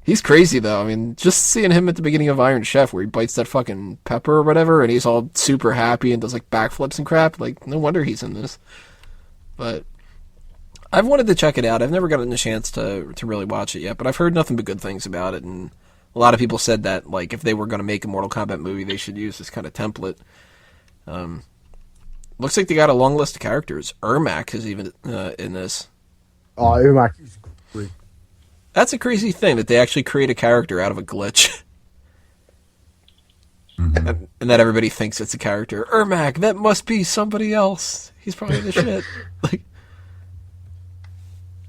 He's crazy though. I mean, just seeing him at the beginning of Iron Chef where he bites that fucking pepper or whatever and he's all super happy and does like backflips and crap, like no wonder he's in this. But I've wanted to check it out. I've never gotten a chance to really watch it yet, but I've heard nothing but good things about it, and a lot of people said that like if they were going to make a Mortal Kombat movie, they should use this kind of template. Looks like they got a long list of characters. Ermac is even in this. Oh, Umak is great. That's a crazy thing that they actually create a character out of a glitch. Mm-hmm. And that everybody thinks it's a character. Ermac, that must be somebody else. He's probably the shit. Like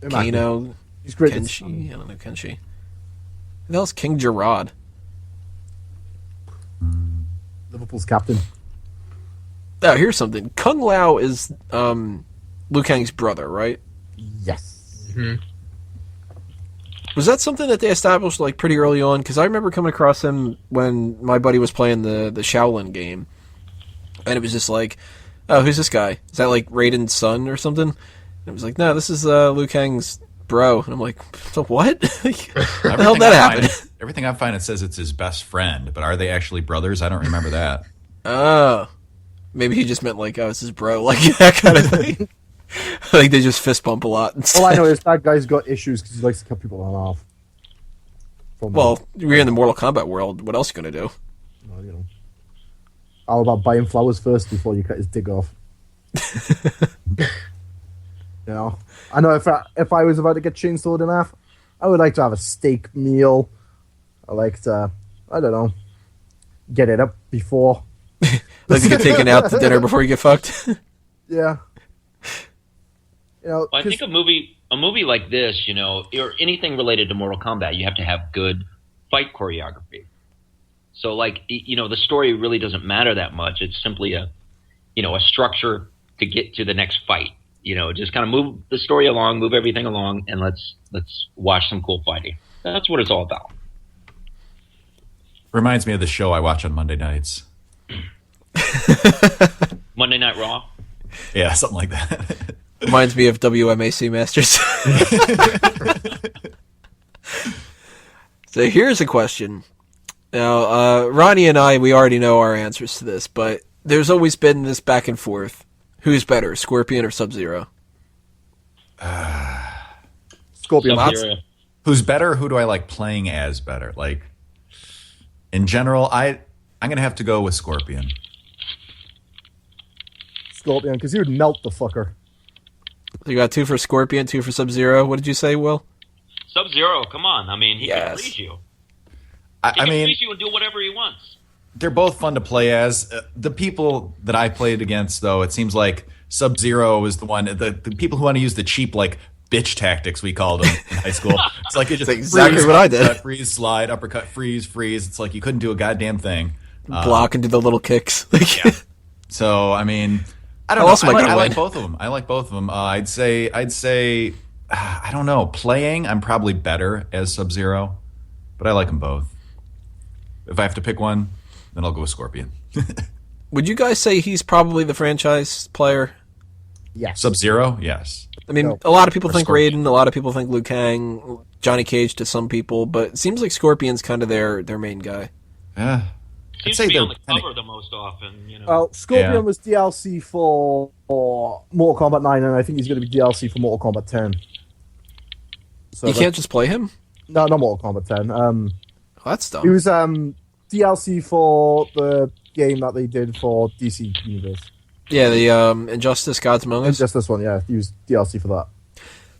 Umak Kano. He's great. Kenshi? I don't know, Kenshi. Who the hell's King Gerard? Liverpool's captain. Oh, here's something. Kung Lao is Liu Kang's brother, right? Yes. Mhm. Was that something that they established like pretty early on? Because I remember coming across him when my buddy was playing the Shaolin game, and it was just like, oh, who's this guy? Is that like Raiden's son or something? And it was like, no, this is Liu Kang's bro. And I'm like, so what? How the hell did that happen? Everything I find, it says it's his best friend, but are they actually brothers? I don't remember that. Oh, maybe he just meant like, oh, it's his bro, like that kind of thing. Like they just fist bump a lot. All I know is that guy's got issues because he likes to cut people in half. Well, we're in the Mortal Kombat world. What else are you gonna do? Well, you know. How about buying flowers first before you cut his dick off? You know, I know if I was about to get chainsawed in half, I would like to have a steak meal. I like to, I don't know, get it up before. Like to get taken out to dinner before you get fucked. Yeah. You know, Well, I think a movie like this, you know, or anything related to Mortal Kombat, you have to have good fight choreography. So, like, you know, the story really doesn't matter that much. It's simply a structure to get to the next fight. You know, just kind of move the story along, move everything along, and let's watch some cool fighting. That's what it's all about. Reminds me of the show I watch on Monday nights. Monday Night Raw. Yeah, something like that. Reminds me of WMAC Masters. So here's a question. Now, Ronnie and I, we already know our answers to this, but there's always been this back and forth. Who's better, Scorpion or Sub-Zero? Scorpion. Sub-Zero. Who's better? Who do I like playing as better? Like, in general, I'm going to have to go with Scorpion. Scorpion, because he would melt the fucker. So you got 2 for Scorpion, 2 for Sub-Zero. What did you say, Will? Sub-Zero, come on. I mean, he Yes. can freeze you. I He can mean, freeze you and do whatever he wants. they're both fun to play as. The people that I played against, though, it seems like Sub-Zero is the one. The people who want to use the cheap, like, bitch tactics, we called them in high school. It's like you just That's exactly freeze, what I did. uppercut, freeze, slide, uppercut, freeze. It's like you couldn't do a goddamn thing. Block and do the little kicks. Yeah. So, I mean, I don't How know. else am I gonna I like win? both of them. I like both of them. I'd say, I don't know. Playing, I'm probably better as Sub-Zero, but I like them both. If I have to pick one, then I'll go with Scorpion. Would you guys say he's probably the franchise player? Yes. Sub-Zero, yes. I mean, No. a lot of people Or think Scorpion. Raiden, a lot of people think Liu Kang, Johnny Cage to some people, but it seems like Scorpion's kind of their main guy. Yeah. Seems say to be they're on the kinda- cover the most often, you know. Well, Scorpion Yeah. was DLC for Mortal Kombat 9, and I think he's going to be DLC for Mortal Kombat 10. So You can't just play him? No, not Mortal Kombat 10. Oh, that's dumb. He was DLC for the game that they did for DC Universe. Yeah, the Injustice Gods Among And Us. just this one, yeah. He was DLC for that.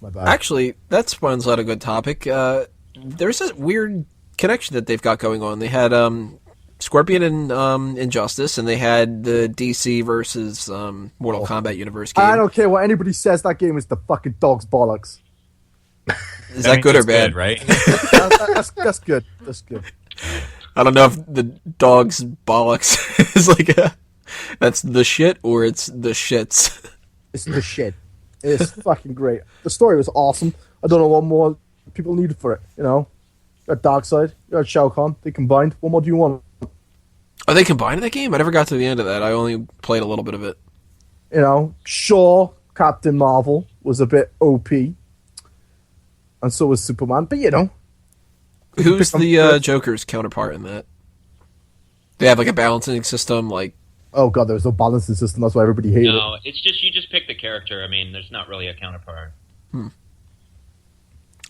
My bad. Actually, that spawns out a good topic. There's a weird connection that they've got going on. They had Scorpion and Injustice, and they had the DC versus Mortal Kombat universe game. I don't care what anybody says, that game is the fucking dog's bollocks. Is that good or bad? right? That's good. That's good. I don't know if the dog's bollocks is like that's the shit or it's the shits. It's the shit. It's fucking great. The story was awesome. I don't know what more people needed for it, you know? You got Darkseid, you got Shao Kahn, they combined. What more do you want? Are they combined in that game? I never got to the end of that. I only played a little bit of it. You know, sure, Captain Marvel was a bit OP, and so was Superman, but you know, Who's Become the good. Joker's counterpart in that? They have like a balancing system, like oh god, there was no balancing system. That's why everybody hated it. No, it's just you just pick the character. I mean, there's not really a counterpart.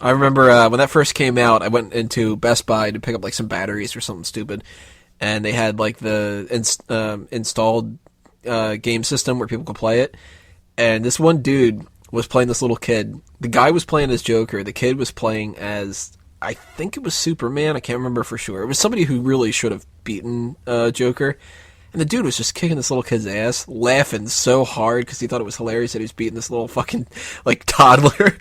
I remember when that first came out, I went into Best Buy to pick up like some batteries or something stupid, and they had like the installed game system where people could play it. And this one dude was playing this little kid. The guy was playing as Joker. The kid was playing as, I think it was Superman. I can't remember for sure. It was somebody who really should have beaten Joker. And the dude was just kicking this little kid's ass, laughing so hard because he thought it was hilarious that he was beating this little fucking like toddler.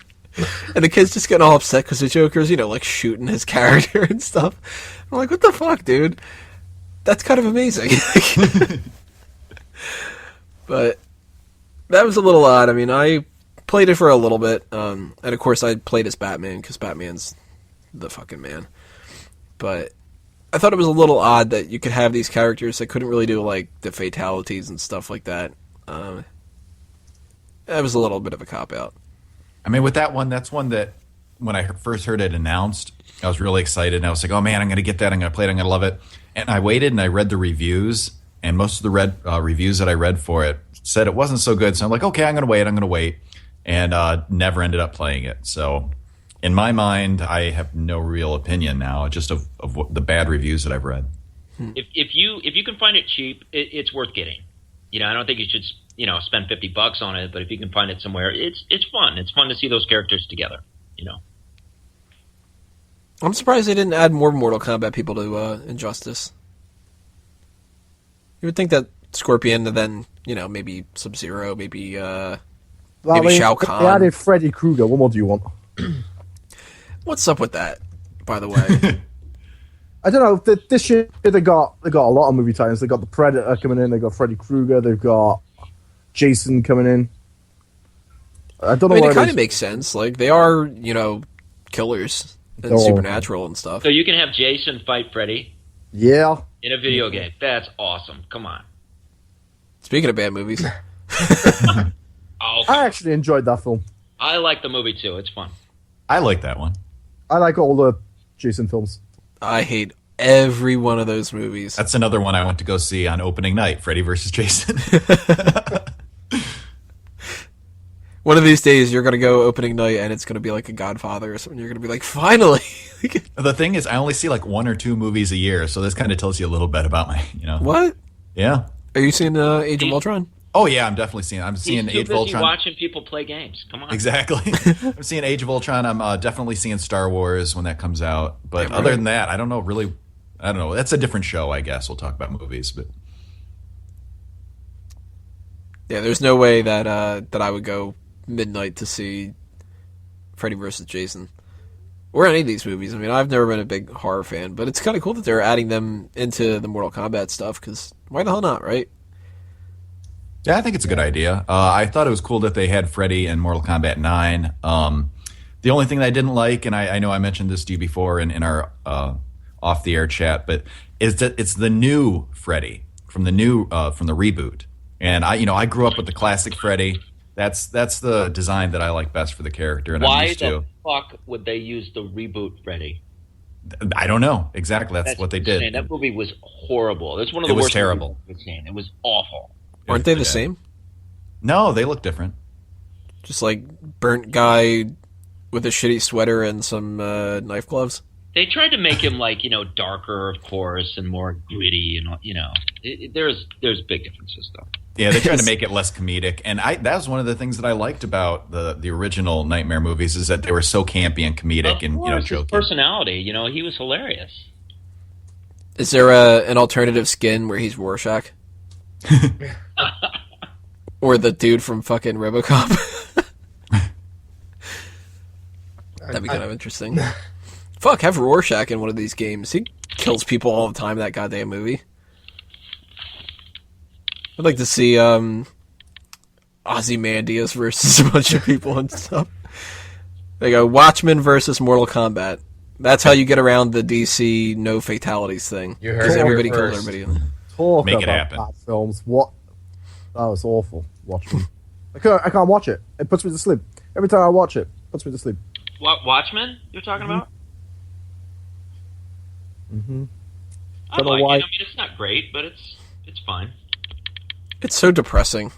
And the kid's just getting all upset because the Joker's, like, shooting his character and stuff. I'm like, what the fuck, dude? That's kind of amazing. But that was a little odd. I mean, I played it for a little bit. And, of course, I played as Batman because Batman's the fucking man. But I thought it was a little odd that you could have these characters that couldn't really do, like, the fatalities and stuff like that. That was a little bit of a cop-out. I mean, with that one, that's one that when I first heard it announced, I was really excited. And I was like, oh, man, I'm going to get that. I'm going to play it. I'm going to love it. And I waited and I read the reviews. And most of the reviews that I read for it said it wasn't so good. So I'm like, okay, I'm going to wait. And never ended up playing it. So in my mind, I have no real opinion now, just of what, the bad reviews that I've read. If you can find it cheap, it's worth getting. I don't think you should spend $50 on it, but if you can find it somewhere, it's fun. It's fun to see those characters together. I'm surprised they didn't add more Mortal Kombat people to Injustice. You would think that Scorpion and then maybe Sub-Zero, maybe Shao Kahn. They added Freddy Krueger. What more do you want? What's up with that, by the way? I don't know. This year they got a lot of movie titles. They got the Predator coming in. They got Freddy Krueger. They've got Jason coming in. I don't know. I mean, it kind of makes sense. Like they are, killers and supernatural and stuff. So you can have Jason fight Freddy. Yeah. In a video game. That's awesome. Come on. Speaking of bad movies. I actually enjoyed that film. I like the movie too. It's fun. I like that one. I like all the Jason films. I hate every one of those movies. That's another one I went to go see on opening night, Freddy vs. Jason. One of these days, you're going to go opening night, and it's going to be like a Godfather or something. You're going to be like, finally! The thing is, I only see like 1 or 2 movies a year, so this kind of tells you a little bit about my, What? Yeah. Are you seeing Age of Ultron? Oh, yeah, I'm definitely seeing it. I'm seeing Age of Ultron. He's too busy watching people play games. Come on. Exactly. I'm seeing Age of Ultron. I'm definitely seeing Star Wars when that comes out. But other than that, I don't know, really. I don't know. That's a different show, I guess. We'll talk about movies, but yeah, there's no way that I would go midnight to see Freddy vs. Jason or any of these movies. I mean, I've never been a big horror fan, but it's kind of cool that they're adding them into the Mortal Kombat stuff, because why the hell not, right? yeah, I think it's a good idea. I thought it was cool that they had Freddy in Mortal Kombat 9. The only thing that I didn't like, and I know I mentioned this to you before in our off-the-air chat, but is that it's the new Freddy from the reboot. And I grew up with the classic Freddy. That's the design that I like best for the character, and I'm used to. Why the fuck would they use the reboot Freddy? I don't know exactly. That's what they did. That movie was horrible. That's one of the worst. Terrible. Movies I've seen. It was awful. Aren't they the same? No, they look different. Just like burnt guy with a shitty sweater and some knife gloves. They tried to make him like darker, of course, and more gritty, and there's big differences though. Yeah, they tried to make it less comedic, and that was one of the things that I liked about the original Nightmare movies, is that they were so campy and comedic, and joking. His personality, he was hilarious. Is there an alternative skin where he's Rorschach? Or the dude from fucking RoboCop? That'd be kind of interesting. Fuck, have Rorschach in one of these games. He kills people all the time in that goddamn movie. I'd like to see Ozymandias versus a bunch of people and stuff. They go Watchmen versus Mortal Kombat. That's how you get around the DC no fatalities thing. You heard it everybody here kills first. everybody. Talk Make it about happen. bad films. What? That was awful. Watchmen. I can't watch it. It puts me to sleep. Every time I watch it, it puts me to sleep. Watchmen? You're talking about? Mm-hmm. I Don't know like why. it. I mean, it's not great, but it's fine. It's so depressing.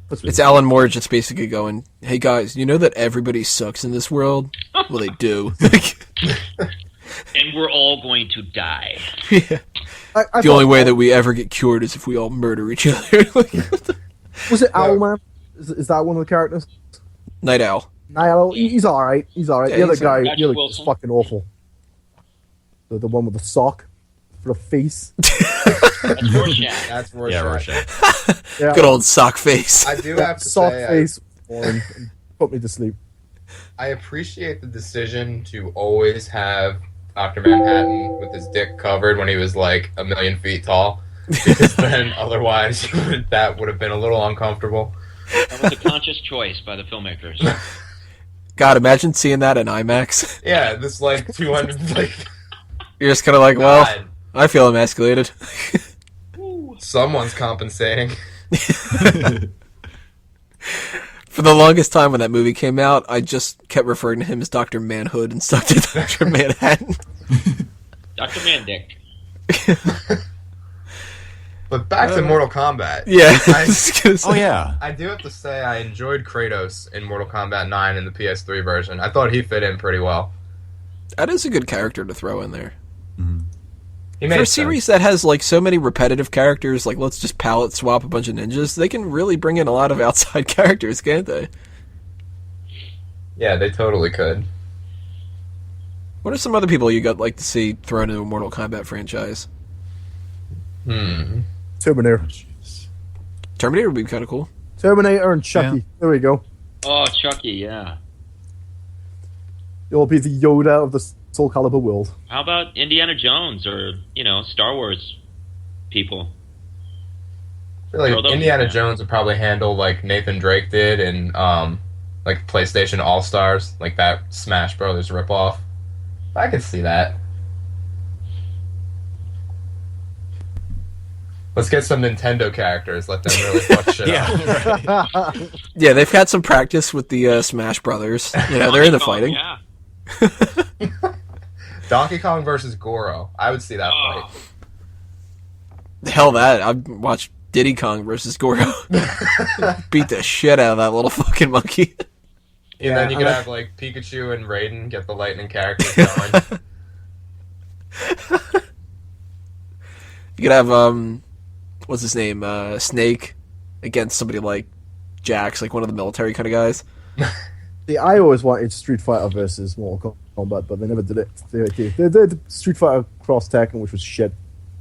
Puts me It's to Alan Moore just basically going, "Hey guys, you know that everybody sucks in this world? Well, they do." And we're all going to die. Yeah. sleep. I The only thought- way that we ever get cured is if we all murder each other. was it Owlman? Is that one of the characters? Night Owl. Niall, he's all right. He's all right. Yeah, The other he's all guy, right. the other Gotcha, is Wilson. fucking awful. The one with the sock for the face. That's Rorschach. That's Rorschach. Yeah, Rorschach. Yeah, Good old sock face. I do have to sock say, face. Boring. Put me to sleep. I appreciate the decision to always have Dr. Manhattan with his dick covered when he was like a million feet tall, because then otherwise that would have been a little uncomfortable. That was a conscious choice by the filmmakers. God, imagine seeing that in IMAX. Yeah, this like 200 like. You're just kind of like, well, God. I feel emasculated. Someone's compensating. For the longest time when that movie came out, I just kept referring to him as Dr. Manhood and stuck to Dr. Manhattan. Dr. Mandick. But back to Mortal Kombat. Yeah. Oh yeah. I do have to say I enjoyed Kratos in Mortal Kombat 9 in the PS3 version. I thought he fit in pretty well. That is a good character to throw in there. He For a made series sense. that has like so many repetitive characters, like let's just palette swap a bunch of ninjas, they can really bring in a lot of outside characters, can't they? Yeah, they totally could. What are some other people you got like to see thrown into a Mortal Kombat franchise? Terminator. Terminator would be kind of cool. Terminator and Chucky. Yeah. There we go. Oh, Chucky, yeah. You'll be the Yoda of the Soul Calibur world. How about Indiana Jones or, Star Wars people? I feel like Throw those Indiana in there. Jones would probably handle like Nathan Drake did in like PlayStation All Stars, like that Smash Brothers ripoff. I could see that. Let's get some Nintendo characters. Let them really fuck shit up. Right. Yeah, they've had some practice with the Smash Brothers. They're into fighting. Yeah. Donkey Kong versus Goro. I would see that Oh, fight. Hell, that I'd watch Diddy Kong versus Goro. Beat the shit out of that little fucking monkey. And then you could I have like Pikachu and Raiden get the lightning characters going. You could have what's his name, Snake, against somebody like Jax, like one of the military kind of guys. See, I always wanted Street Fighter versus Mortal Kombat, but they never did it. They did Street Fighter Cross Tekken, which was shit.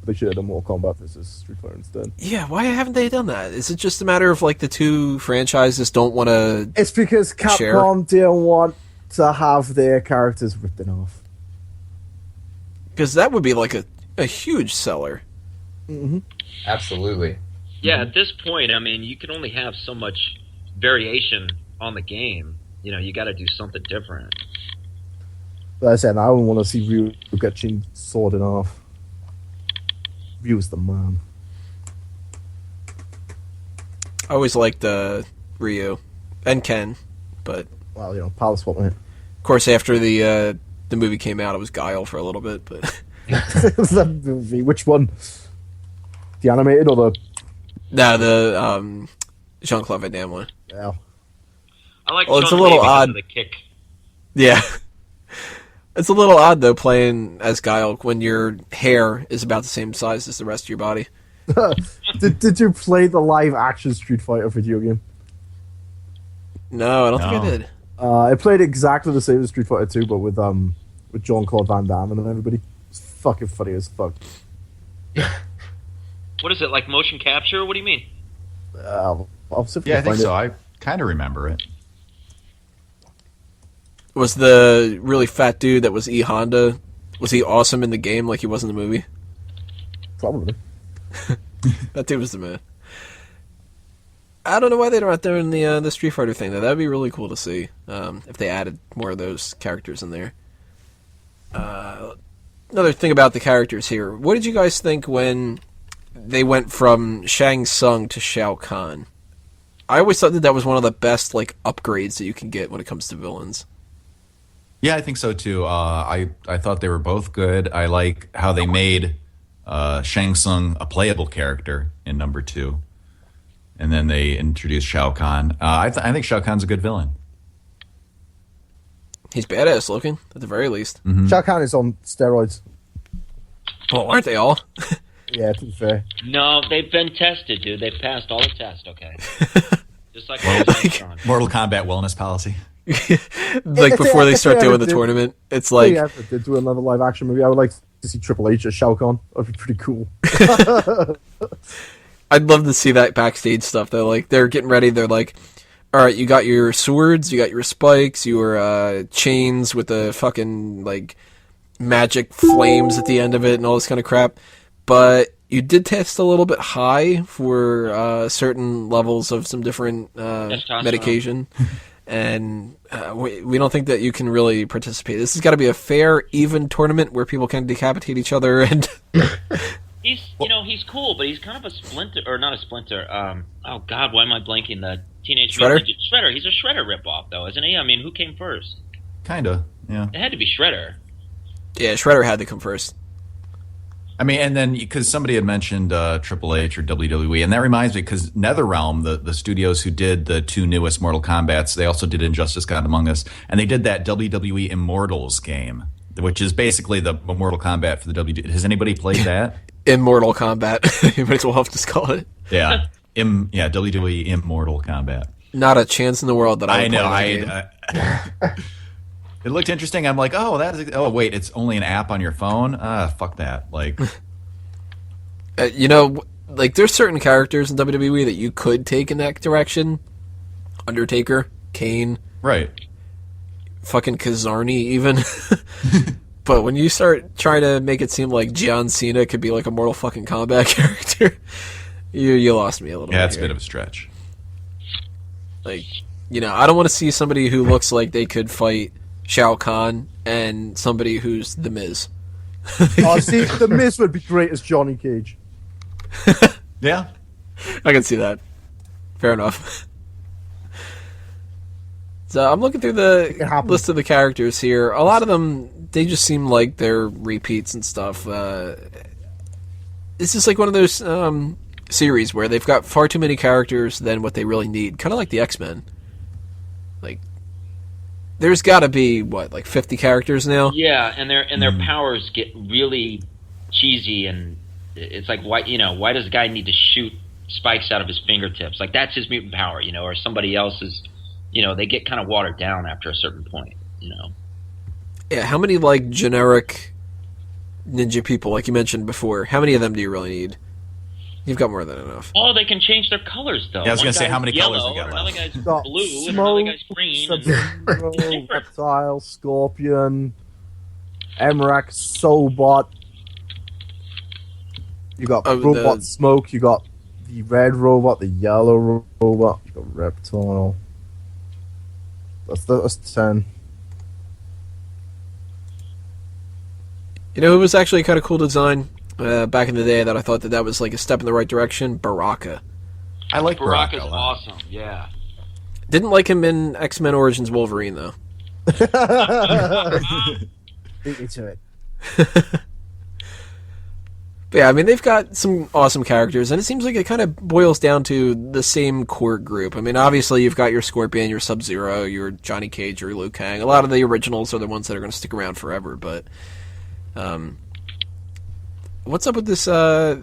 They should have done Mortal Kombat versus Street Fighter instead. Yeah, why haven't they done that? Is it just a matter of like the two franchises don't want to? It's because Share. Capcom didn't want to have their characters ripped in half. Because that would be like a huge seller. Absolutely. yeah, at this point, I mean, you can only have so much variation on the game. You got to do something different. But I said, I don't want to see Ryu get chainsawed in half. Ryu's the man. I always liked Ryu and Ken, but Well, palace swap, mate. of course after the movie came out, it was Guile for a little bit. But That movie, which one? The animated or the? no, the Jean-Claude Van Damme one. Yeah. I like Well, it's Chun-Li a little because odd. of the kick. Yeah. It's a little odd, though, playing as Guile when your hair is about the same size as the rest of your body. Did you play the live action Street Fighter video game? No, I don't think I No. did. I played exactly the same as Street Fighter 2, but with Jean-Claude Van Damme and everybody. It's fucking funny as fuck. What is it, like motion capture? What do you mean? I'll see if I Yeah, I can think find so. it. I kind of remember it. Was the really fat dude that was E Honda, was he awesome in the game like he was in the movie? Probably. That dude was the man. I don't know why they're not doing the Street Fighter thing, though. That'd be really cool to see if they added more of those characters in there. Another thing about the characters here. What did you guys think when they went from Shang Tsung to Shao Kahn? I always thought that was one of the best upgrades that you can get when it comes to villains. Yeah, I think so too. I thought they were both good. I like how they made Shang Tsung a playable character in number 2, and then they introduced Shao Kahn. I think Shao Kahn's a good villain. He's badass looking, at the very least. Shao Kahn is on steroids. Well, aren't they all? Yeah, to be fair. No, they've been tested, dude. They've passed all the tests, okay? Just like Mortal Kombat wellness policy. Before they start doing the tournament, it's like, Yeah, if they do another live action movie, I would like to see Triple H as Shao Kahn. That'd be pretty cool. I'd love to see that backstage stuff. They're getting ready. They're like, All right, you got your swords, you got your spikes, your chains with the fucking like magic flames at the end of it, and all this kind of crap. But you did test a little bit high for certain levels of some different medication, and we don't think that you can really participate. This has got to be a fair, even tournament where people can decapitate each other and. He's cool, but he's kind of a splinter, or not a splinter. Oh God, why am I blanking? The Teenage Shredder? Mutant Ninja Shredder. He's a Shredder ripoff, though, isn't he? I mean, who came first? Kinda, yeah. It had to be Shredder. Yeah, Shredder had to come first. I mean, and then because somebody had mentioned Triple H or WWE, and that reminds me because NetherRealm, the studios who did the 2 newest Mortal Kombats, they also did Injustice: God Among Us, and they did that WWE Immortals game, which is basically the Mortal Kombat for the WWE. Has anybody played that? Immortal Kombat. You might as well have just called it. Yeah, WWE Immortal Kombat. Not a chance in the world that I would know. play that game. It looked interesting. I'm like, oh wait, it's only an app on your phone. Fuck that. Like, like there's certain characters in WWE that you could take in that direction. Undertaker, Kane, right? Fucking Kazarni, even. But when you start trying to make it seem like John Cena could be like a Mortal fucking Kombat character, you lost me a little bit. Yeah, it's a here. bit of a stretch. Like, I don't want to see somebody who looks like they could fight Shao Kahn and somebody who's The Miz. Oh, see, The Miz would be great as Johnny Cage. Yeah, I can see that. Fair enough. So I'm looking through the list of the characters here. A lot of them, they just seem like they're repeats and stuff. This is like one of those series where they've got far too many characters than what they really need. Kind of like the X-Men. Like, there's got to be, like 50 characters now? Yeah, and their powers get really cheesy, and it's like, why does the guy need to shoot spikes out of his fingertips? Like, that's his mutant power, or somebody else's. They get kind of watered down after a certain point, Yeah, how many, like, generic ninja people, like you mentioned before, how many of them do you really need? You've got more than enough. Oh, they can change their colors, though. Yeah, I was going to say, how many yellow, colors we got another left? guy's Got blue, and another guy's green. Sub-Zero, Reptile, Scorpion, Emrak, Soulbot. You got Robot Smoke, you got the red robot, the yellow robot, you got Reptile. That's 10. You know who was actually kind of cool design back in the day that I thought that was like a step in the right direction? Baraka. I like Baraka Baraka's a lot. awesome, yeah. Didn't like him in X-Men Origins Wolverine, though. Beat me to it. But yeah, I mean, they've got some awesome characters, and it seems like it kind of boils down to the same core group. I mean, obviously, you've got your Scorpion, your Sub-Zero, your Johnny Cage, your Liu Kang. A lot of the originals are the ones that are going to stick around forever, but... what's up with this, the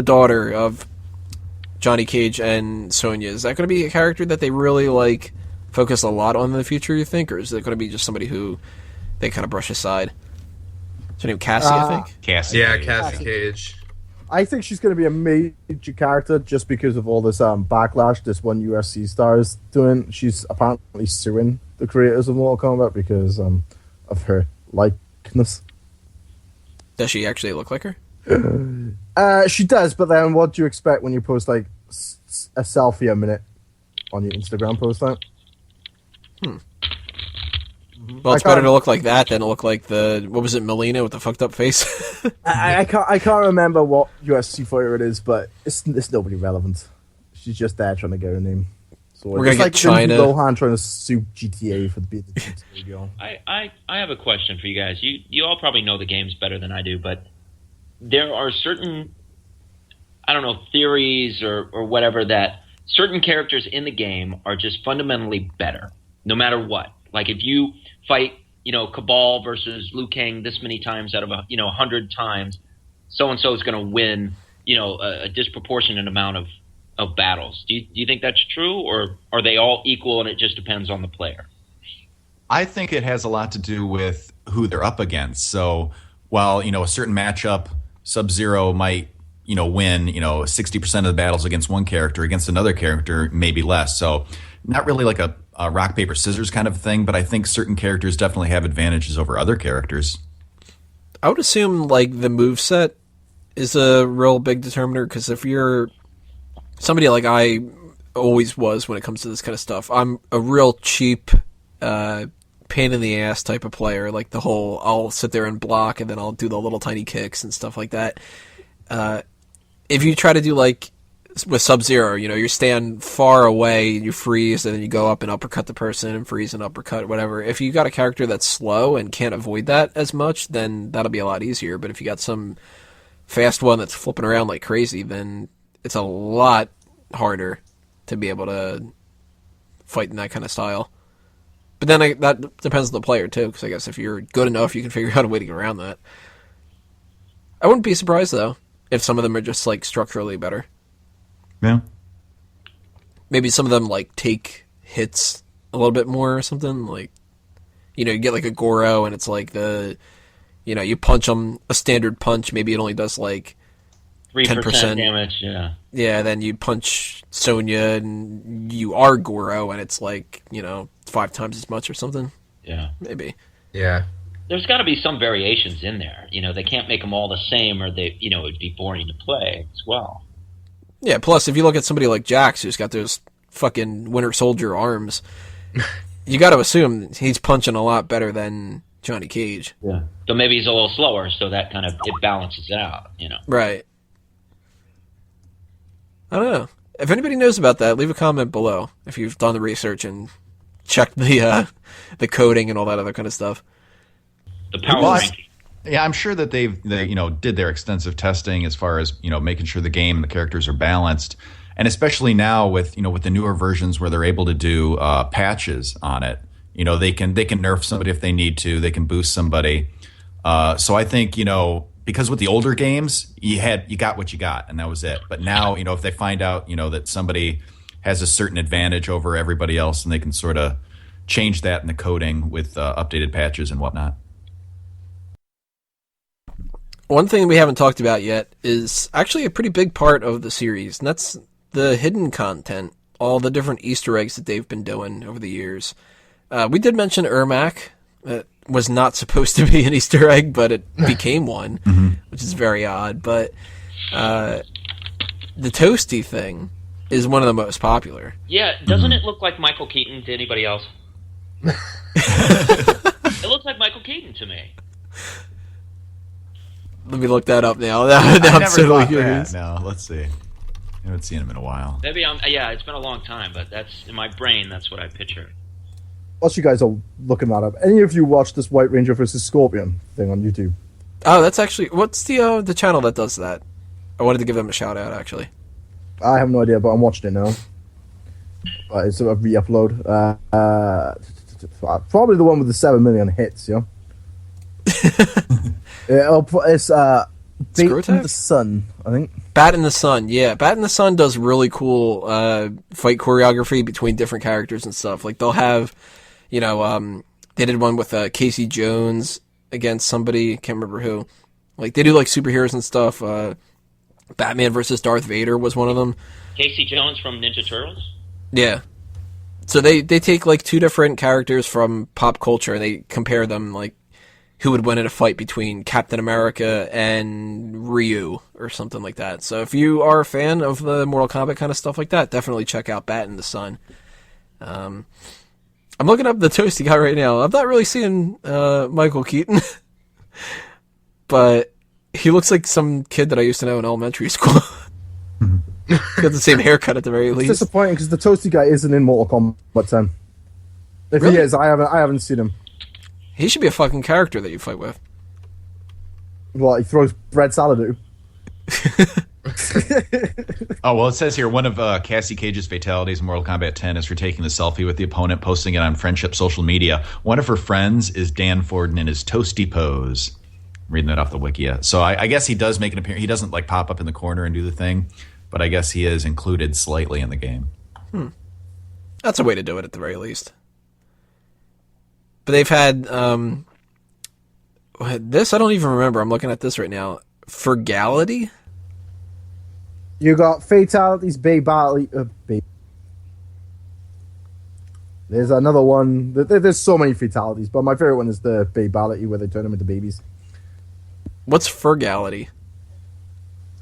daughter of Johnny Cage and Sonya? Is that going to be a character that they really, like, focus a lot on in the future, you think? Or is it going to be just somebody who they kind of brush aside? Is her name Cassie, I think? Cassie. Yeah, Cassie Cage. I think she's going to be a major character just because of all this backlash this one UFC star is doing. She's apparently suing the creators of Mortal Kombat because of her likeness. Does she actually look like her? She does, but then what do you expect when you post like a selfie a minute on your Instagram post? That? Well, it's better to look like that than to look like what was it, Melina with the fucked up face? I can't remember what UFC fighter it is, but it's nobody relevant. She's just there trying to get her name. So We're gonna it's get like China. Lohan trying to sue GTA for the beat the studio. I have a question for you guys. You all probably know the games better than I do, but there are certain, I don't know, theories or whatever that certain characters in the game are just fundamentally better, no matter what. Like if you fight, Cabal versus Liu Kang this many times out of 100 times, so and so is going to win, a disproportionate amount of battles. Do you think that's true, or are they all equal and it just depends on the player? I think it has a lot to do with who they're up against. So while, a certain matchup, Sub-Zero might win 60% of the battles against one character, against another character maybe less. So not really like a rock paper scissors kind of thing, but I think certain characters definitely have advantages over other characters. I would assume like the moveset is a real big determiner, because if you're somebody like I always was when it comes to this kind of stuff, I'm a real cheap pain in the ass type of player. Like the whole, I'll sit there and block and then I'll do the little tiny kicks and stuff like that. If you try to do like with Sub-Zero, you stand far away, you freeze, and then you go up and uppercut the person and freeze and uppercut, whatever. If you got a character that's slow and can't avoid that as much, then that'll be a lot easier. But if you got some fast one that's flipping around like crazy, then it's a lot harder to be able to fight in that kind of style. But then that depends on the player too, because I guess if you're good enough, you can figure out a way to get around that. I wouldn't be surprised though if some of them are just like structurally better. Yeah. Maybe some of them like take hits a little bit more or something. Like, you get like a Goro and it's like you punch them a standard punch. Maybe it only does like 3% damage. Yeah. Yeah. Then you punch Sonya and you are Goro and it's like 5 times as much or something. Yeah. Maybe. Yeah. There's got to be some variations in there. They can't make them all the same, or it would be boring to play as well. Yeah, plus if you look at somebody like Jax, who's got those fucking Winter Soldier arms, you got to assume he's punching a lot better than Johnny Cage. Yeah. So maybe he's a little slower, so that kind of it balances it out. Right. I don't know. If anybody knows about that, leave a comment below. If you've done the research and checked the coding and all that other kind of stuff. The power ranking. Yeah, I'm sure that they did their extensive testing as far as making sure the game and the characters are balanced, and especially now with with the newer versions where they're able to do patches on it. They can nerf somebody if they need to. They can boost somebody. So I think because with the older games you got what you got and that was it. But now if they find out that somebody has a certain advantage over everybody else, and they can sort of change that in the coding with updated patches and whatnot. One thing we haven't talked about yet is actually a pretty big part of the series, and that's the hidden content, all the different Easter eggs that they've been doing over the years. We did mention Ermac. It was not supposed to be an Easter egg, but it became one, which is very odd. But the Toasty thing is one of the most popular. Yeah, doesn't it look like Michael Keaton to anybody else? It looks like Michael Keaton to me. Let me look that up now. Now I I'm never totally thought curious. that. No, let's see. I haven't seen him in a while. Maybe it's been a long time, but that's in my brain. That's what I picture. Whilst you guys are looking that up, any of you watch this White Ranger versus Scorpion thing on YouTube? Oh, that's actually what's the channel that does that? I wanted to give them a shout out actually. I have no idea, but I'm watching it now. It's a re-upload. Probably the one with the 7 million hits, yeah. It's Bait in the Sun, I think. Bat in the Sun, yeah. Bat in the Sun does really cool fight choreography between different characters and stuff. Like they'll have, they did one with Casey Jones against somebody, can't remember who. Like they do like superheroes and stuff. Batman versus Darth Vader was one of them. Casey Jones from Ninja Turtles? Yeah. So they take like 2 different characters from pop culture and they compare them like who would win in a fight between Captain America and Ryu or something like that. So if you are a fan of the Mortal Kombat kind of stuff like that, definitely check out Bat in the Sun. I'm looking up the Toasty guy right now. I'm not really seeing Michael Keaton, but he looks like some kid that I used to know in elementary school. Got the same haircut at the very least. It's disappointing because the Toasty guy isn't in Mortal Kombat 10. If Really? he is, I haven't seen him. He should be a fucking character that you fight with. Well, he throws bread salad at Oh, well, it says here, one of Cassie Cage's fatalities in Mortal Kombat 10 is for taking the selfie with the opponent, posting it on friendship social media. One of her friends is Dan Forden in his toasty pose. I'm reading that off the Wikia. So I guess he does make an appearance. He doesn't like pop up in the corner and do the thing, but I guess he is included slightly in the game. That's a way to do it at the very least. But they've had this, I don't even remember. I'm looking at this right now. Frugality? You got fatalities, There's another one. There's so many fatalities, but my favorite one is the babality where they turn them into babies. What's Fergality?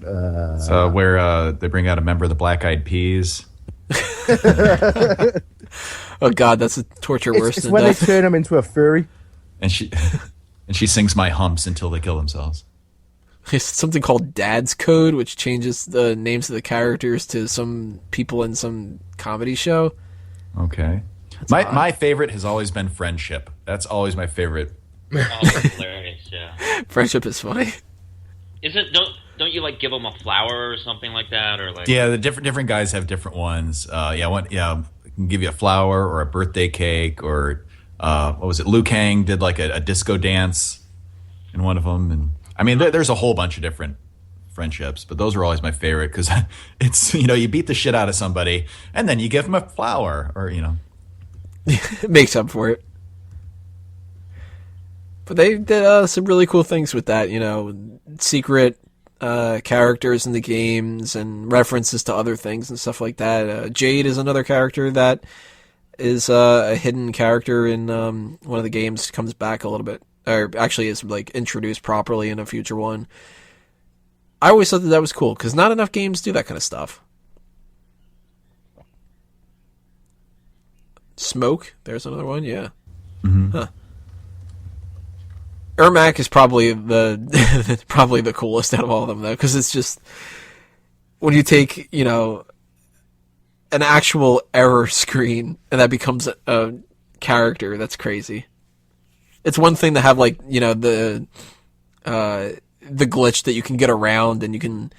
So where they bring out a member of the Black Eyed Peas. Oh God, that's a torture worse It's than when death. they turn them into a furry. And she sings My Humps until they kill themselves. It's something called Dad's Code, which changes the names of the characters to some people in some comedy show. Okay. My favorite has always been Friendship. That's always my favorite. Oh, that's hilarious, yeah. Friendship is funny. Don't you like give them a flower or something like that, or like? Yeah, the different guys have different ones. I can give you a flower or a birthday cake or what was it? Liu Kang did like a disco dance in one of them, and I mean there's a whole bunch of different friendships, but those are always my favorite because it's you beat the shit out of somebody and then you give them a flower or It makes up for it. But they did some really cool things with that, secret characters in the games and references to other things and stuff like that. Jade is another character that is a hidden character in one of the games, comes back a little bit, or actually is like introduced properly in a future one. I always thought that was cool because not enough games do that kind of stuff. Smoke, there's another one, yeah. Mm-hmm. Huh. Ermac is probably the coolest out of all of them though, because it's just when you take an actual error screen and that becomes a character, that's crazy. It's one thing to have the glitch that you can get around and you can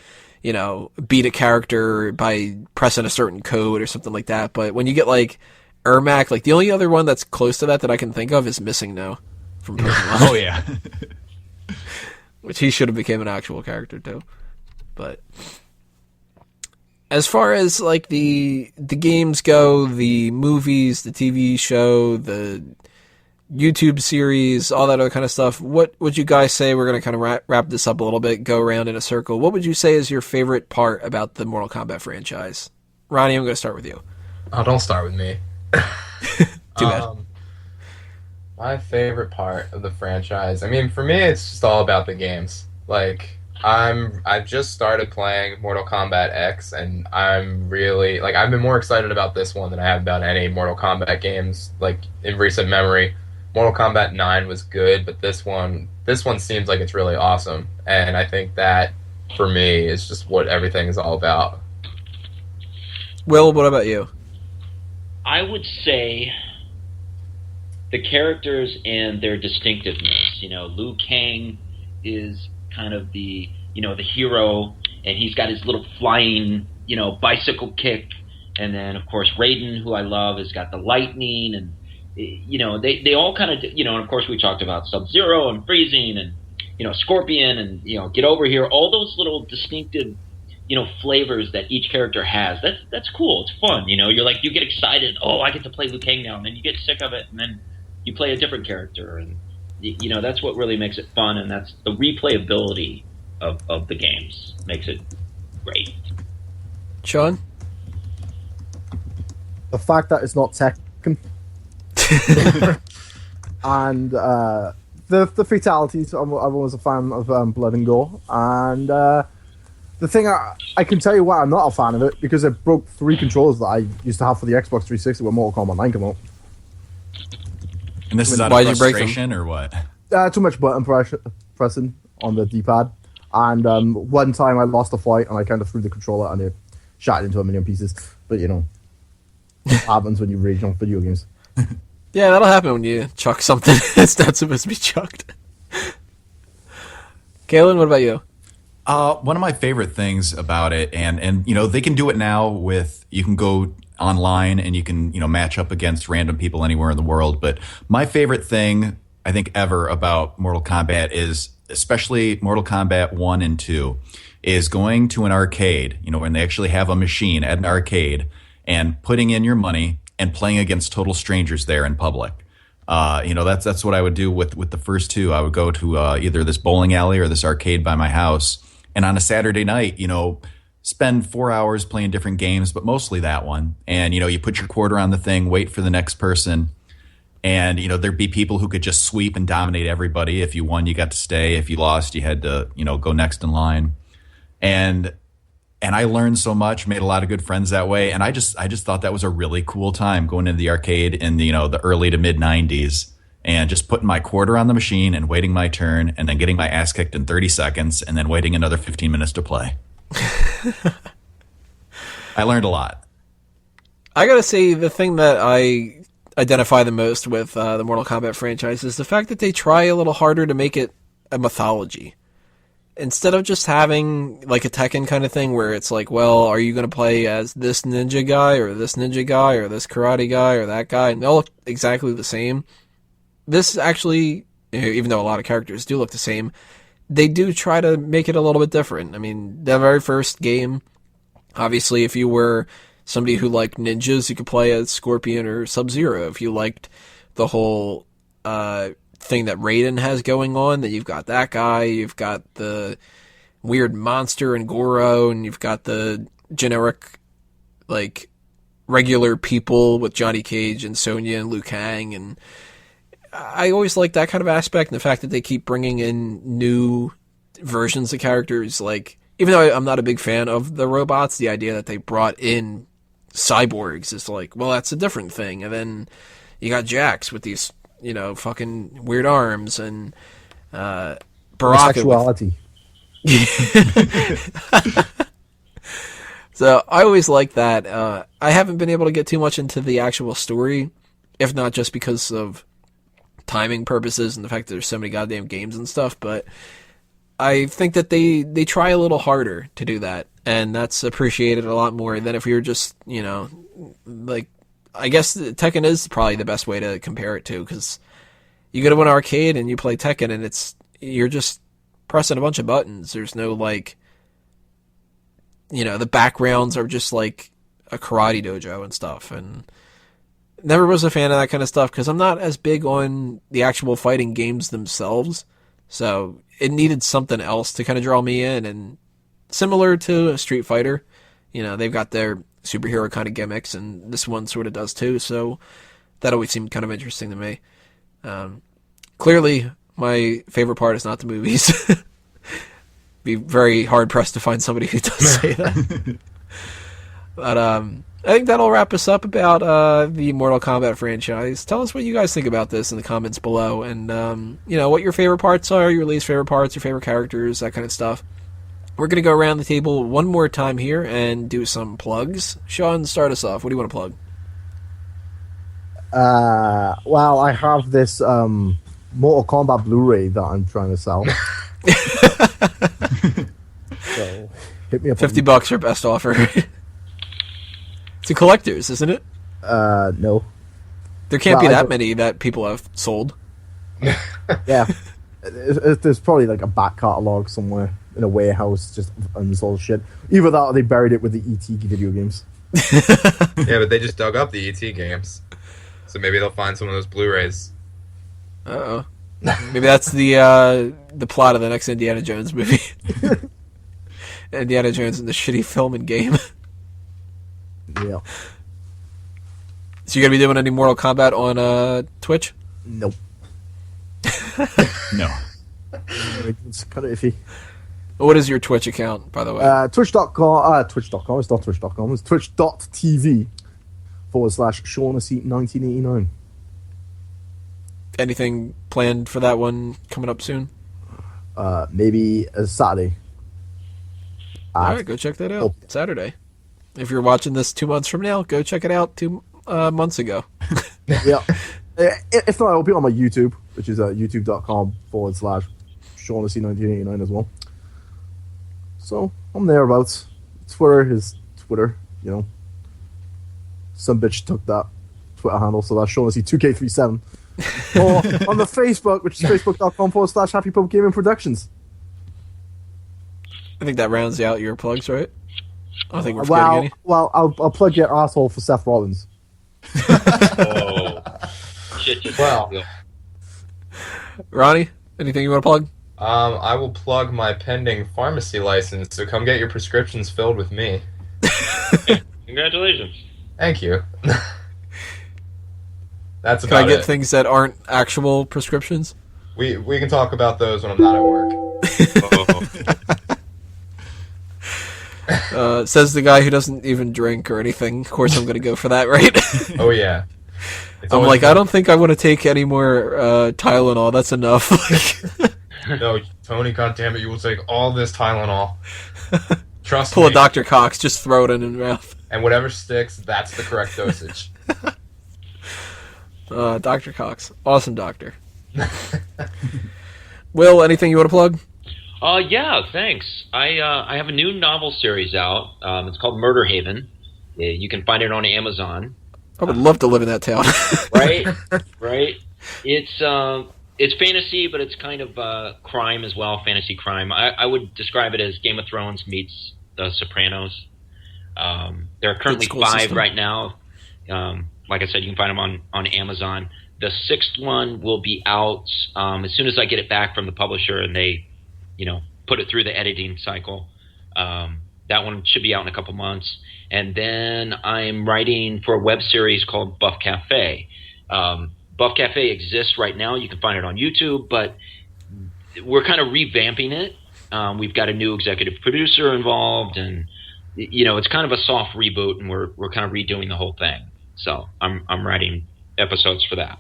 beat a character by pressing a certain code or something like that. But when you get like Ermac, the only other one that's close to that I can think of is Missing No from Pokemon. Oh yeah. Which he should have became an actual character too. But as far as the games go, the movies, the TV show, the YouTube series, all that other kind of stuff, what would you guys say? We're going to kind of wrap this up a little bit, go around in a circle. What would you say is your favorite part about the Mortal Kombat franchise? Ronnie, I'm going to start with you. Oh, don't start with me. Too bad. My favorite part of the franchise, I mean, for me, it's just all about the games. I've just started playing Mortal Kombat X, and I'm really, I've been more excited about this one than I have about any Mortal Kombat games, in recent memory. Mortal Kombat 9 was good, but this one seems like it's really awesome, and I think that, for me, is just what everything is all about. Will, what about you? I would say the characters and their distinctiveness. Liu Kang is kind of the hero, and he's got his little flying bicycle kick, and then of course Raiden, who I love, has got the lightning, and they all kind of and of course we talked about Sub-Zero and Freezing and Scorpion and Get Over Here, all those little distinctive flavors that each character has. That's cool. It's fun. You're you get excited. Oh, I get to play Liu Kang now, and then you get sick of it, and then you play a different character, and that's what really makes it fun, and that's the replayability of the games makes it great. Sean? The fact that it's not Tekken. And the fatalities. I'm always a fan of blood and gore, and the thing I can tell you why I'm not a fan of it, because it broke 3 controllers that I used to have for the Xbox 360 when Mortal Kombat 9 came out. And this is out Why'd of you break frustration or what? Too much button pressing on the D-pad, and one time I lost a fight and I kind of threw the controller and it shattered into a million pieces. But what happens when you rage on video games. Yeah, that'll happen when you chuck something that's not supposed to be chucked. Kalen, what about you? One of my favorite things about it, and they can do it now with, you can go online and you can match up against random people anywhere in the world. But my favorite thing I think ever about Mortal Kombat is, especially Mortal Kombat 1 and 2, is going to an arcade, when they actually have a machine at an arcade, and putting in your money and playing against total strangers there in public. That's what I would do with the first 2. I would go to either this bowling alley or this arcade by my house, and on a Saturday night, spend 4 hours playing different games, but mostly that one. And, you put your quarter on the thing, wait for the next person. And, there'd be people who could just sweep and dominate everybody. If you won, you got to stay. If you lost, you had to, go next in line. And I learned so much, made a lot of good friends that way. And I just thought that was a really cool time going into the arcade in the, the early to mid 90s and just putting my quarter on the machine and waiting my turn and then getting my ass kicked in 30 seconds and then waiting another 15 minutes to play. I learned a lot. I gotta say, the thing that I identify the most with the Mortal Kombat franchise is the fact that they try a little harder to make it a mythology. Instead of just having like a Tekken kind of thing where it's like, well, are you going to play as this ninja guy or this ninja guy or this karate guy or that guy? And they all look exactly the same. This actually, even though a lot of characters do look the same, they do try to make it a little bit different. I mean, the very first game, obviously, if you were somebody who liked ninjas, you could play as Scorpion or Sub-Zero. If you liked the whole thing that Raiden has going on, then you've got that guy, you've got the weird monster and Goro, and you've got the generic, like, regular people with Johnny Cage and Sonya and Liu Kang, and I always like that kind of aspect, and the fact that they keep bringing in new versions of characters, like, even though I'm not a big fan of the robots, the idea that they brought in cyborgs is like, well, that's a different thing. And then you got Jax with these, fucking weird arms, and Baraka. Sexuality. So I always like that. I haven't been able to get too much into the actual story, if not just because of timing purposes and the fact that there's so many goddamn games and stuff, but I think that they try a little harder to do that, and that's appreciated a lot more than if you're just, like, I guess Tekken is probably the best way to compare it to, because you go to an arcade and you play Tekken and you're just pressing a bunch of buttons. There's no, like, the backgrounds are just like a karate dojo and stuff, and never was a fan of that kind of stuff because I'm not as big on the actual fighting games themselves. So it needed something else to kind of draw me in, and similar to a Street Fighter, they've got their superhero kind of gimmicks, and this one sort of does too, so that always seemed kind of interesting to me. Clearly, my favorite part is not the movies. Be very hard-pressed to find somebody who does say that. But I think that'll wrap us up about the Mortal Kombat franchise. Tell us what you guys think about this in the comments below, and what your favorite parts are, your least favorite parts, your favorite characters, that kind of stuff. We're going to go around the table one more time here and do some plugs. Sean, start us off. What do you want to plug? Well, I have this Mortal Kombat Blu-ray that I'm trying to sell. So, hit me up. $50 your best offer. It's a collector's, isn't it? No. There can't be that many that people have sold. Yeah. There's probably like a back catalogue somewhere in a warehouse, just unsold shit. Either that or they buried it with the ET video games. Yeah, but they just dug up the ET games. So maybe they'll find some of those Blu-rays. Uh-oh. Maybe that's the plot of the next Indiana Jones movie. Indiana Jones in the shitty film and game. Yeah. So you're going to be doing any Mortal Kombat on Twitch? Nope. No. It's kind of iffy. What is your Twitch account, by the way? Twitch.com. Twitch.com. It's not Twitch.com. It's twitch.tv/Shaughnessy1989. Anything planned for that one coming up soon? Maybe a Saturday. Alright, go check that out. Saturday. If you're watching this 2 months from now, go check it out 2 months ago. Yeah. If not, it'll be on my YouTube, which is youtube.com/Shaughnessy1989 as well. So, I'm thereabouts. Twitter is Twitter, Some bitch took that Twitter handle, so that's Shaughnessy2K37. Or on the Facebook, which is facebook.com/HappyPubGaming Productions. I think that rounds out your plugs, right? I don't think we're forgetting any. Well, I'll plug your asshole for Seth Rollins. Oh. Shit just Well. Ronnie, anything you want to plug? I will plug my pending pharmacy license, so come get your prescriptions filled with me. Congratulations. Thank you. That's Can I about get it. things that aren't actual prescriptions? We can talk about those when I'm not at work. Says the guy who doesn't even drink or anything. Of course, I'm going to go for that, right? Oh yeah. It's I'm always like, I fun. don't think I want to take any more Tylenol. That's enough. No, Tony, goddammit, you will take all this Tylenol. Trust Pull a me. Dr. Cox, just throw it in his mouth. And whatever sticks, that's the correct dosage. Dr. Cox. Awesome doctor. Will, anything you want to plug? Yeah, thanks. I have a new novel series out. It's called Murder Haven. You can find it on Amazon. I would love to live in that town. Right, right. It's fantasy, but it's kind of crime as well. Fantasy crime. I would describe it as Game of Thrones meets The Sopranos. There are currently school 5 system. right now. Like I said, you can find them on Amazon. The 6th one will be out as soon as I get it back from the publisher and they, put it through the editing cycle. That one should be out in a couple months. And then I'm writing for a web series called Buff Cafe. Buff Cafe exists right now. You can find it on YouTube, but we're kind of revamping it. We've got a new executive producer involved, and it's kind of a soft reboot, and we're kind of redoing the whole thing. So I'm writing episodes for that.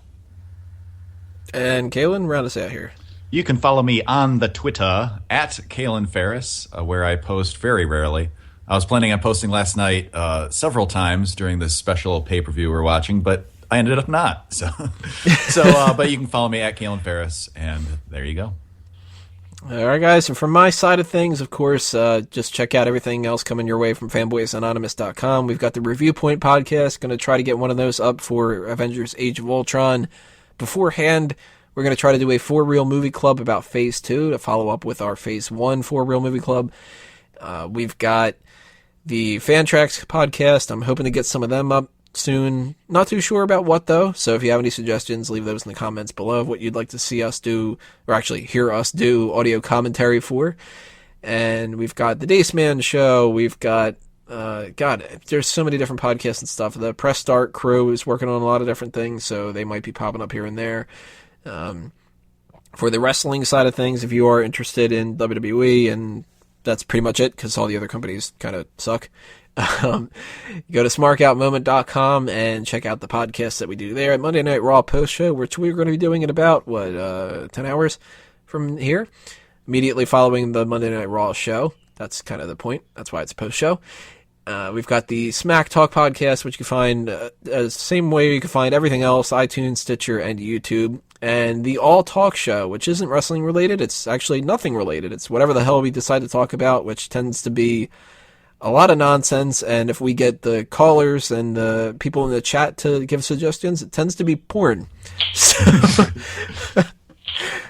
And Kaylin, round us out here. You can follow me on the Twitter at Kalen Ferris, where I post very rarely. I was planning on posting last night several times during this special pay-per-view we're watching, but I ended up not. But you can follow me at Kalen Ferris, and there you go. All right, guys. And from my side of things, of course, just check out everything else coming your way from fanboysanonymous.com. We've got the Review Point podcast. Going to try to get one of those up for Avengers Age of Ultron. Beforehand, we're going to try to do a For Real Movie Club about Phase 2 to follow up with our Phase 1 For Real Movie Club. We've got the Fan Tracks podcast. I'm hoping to get some of them up soon. Not too sure about what, though. So if you have any suggestions, leave those in the comments below of what you'd like to see us do, or actually hear us do audio commentary for. And we've got the Dace Man show. We've got, there's so many different podcasts and stuff. The Press Start crew is working on a lot of different things, so they might be popping up here and there. For the wrestling side of things, if you are interested in WWE, and that's pretty much it, because all the other companies kind of suck. Go to smarkoutmoment.com and check out the podcast that we do there at Monday Night Raw post show, which we're going to be doing in about 10 hours from here, immediately following the Monday Night Raw show. That's kind of the point. That's why it's post show. We've got the Smack Talk podcast, which you can find same way you can find everything else: iTunes, Stitcher, and YouTube. And the All Talk show, which isn't wrestling related. It's actually nothing related. It's whatever the hell we decide to talk about, which tends to be a lot of nonsense, and if we get the callers and the people in the chat to give suggestions, it tends to be porn. So,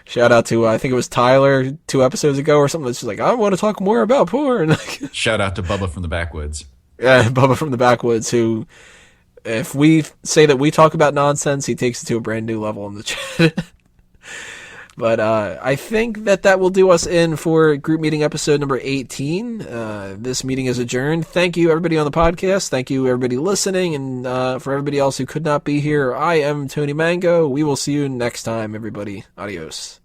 shout out to, I think it was Tyler 2 episodes ago or something, that's just like, I want to talk more about porn. Shout out to Bubba from the Backwoods. Yeah, Bubba from the Backwoods, who, if we say that we talk about nonsense, he takes it to a brand new level in the chat. But I think that will do us in for group meeting episode number 18. This meeting is adjourned. Thank you, everybody on the podcast. Thank you, everybody listening. And for everybody else who could not be here, I am Tony Mango. We will see you next time, everybody. Adios.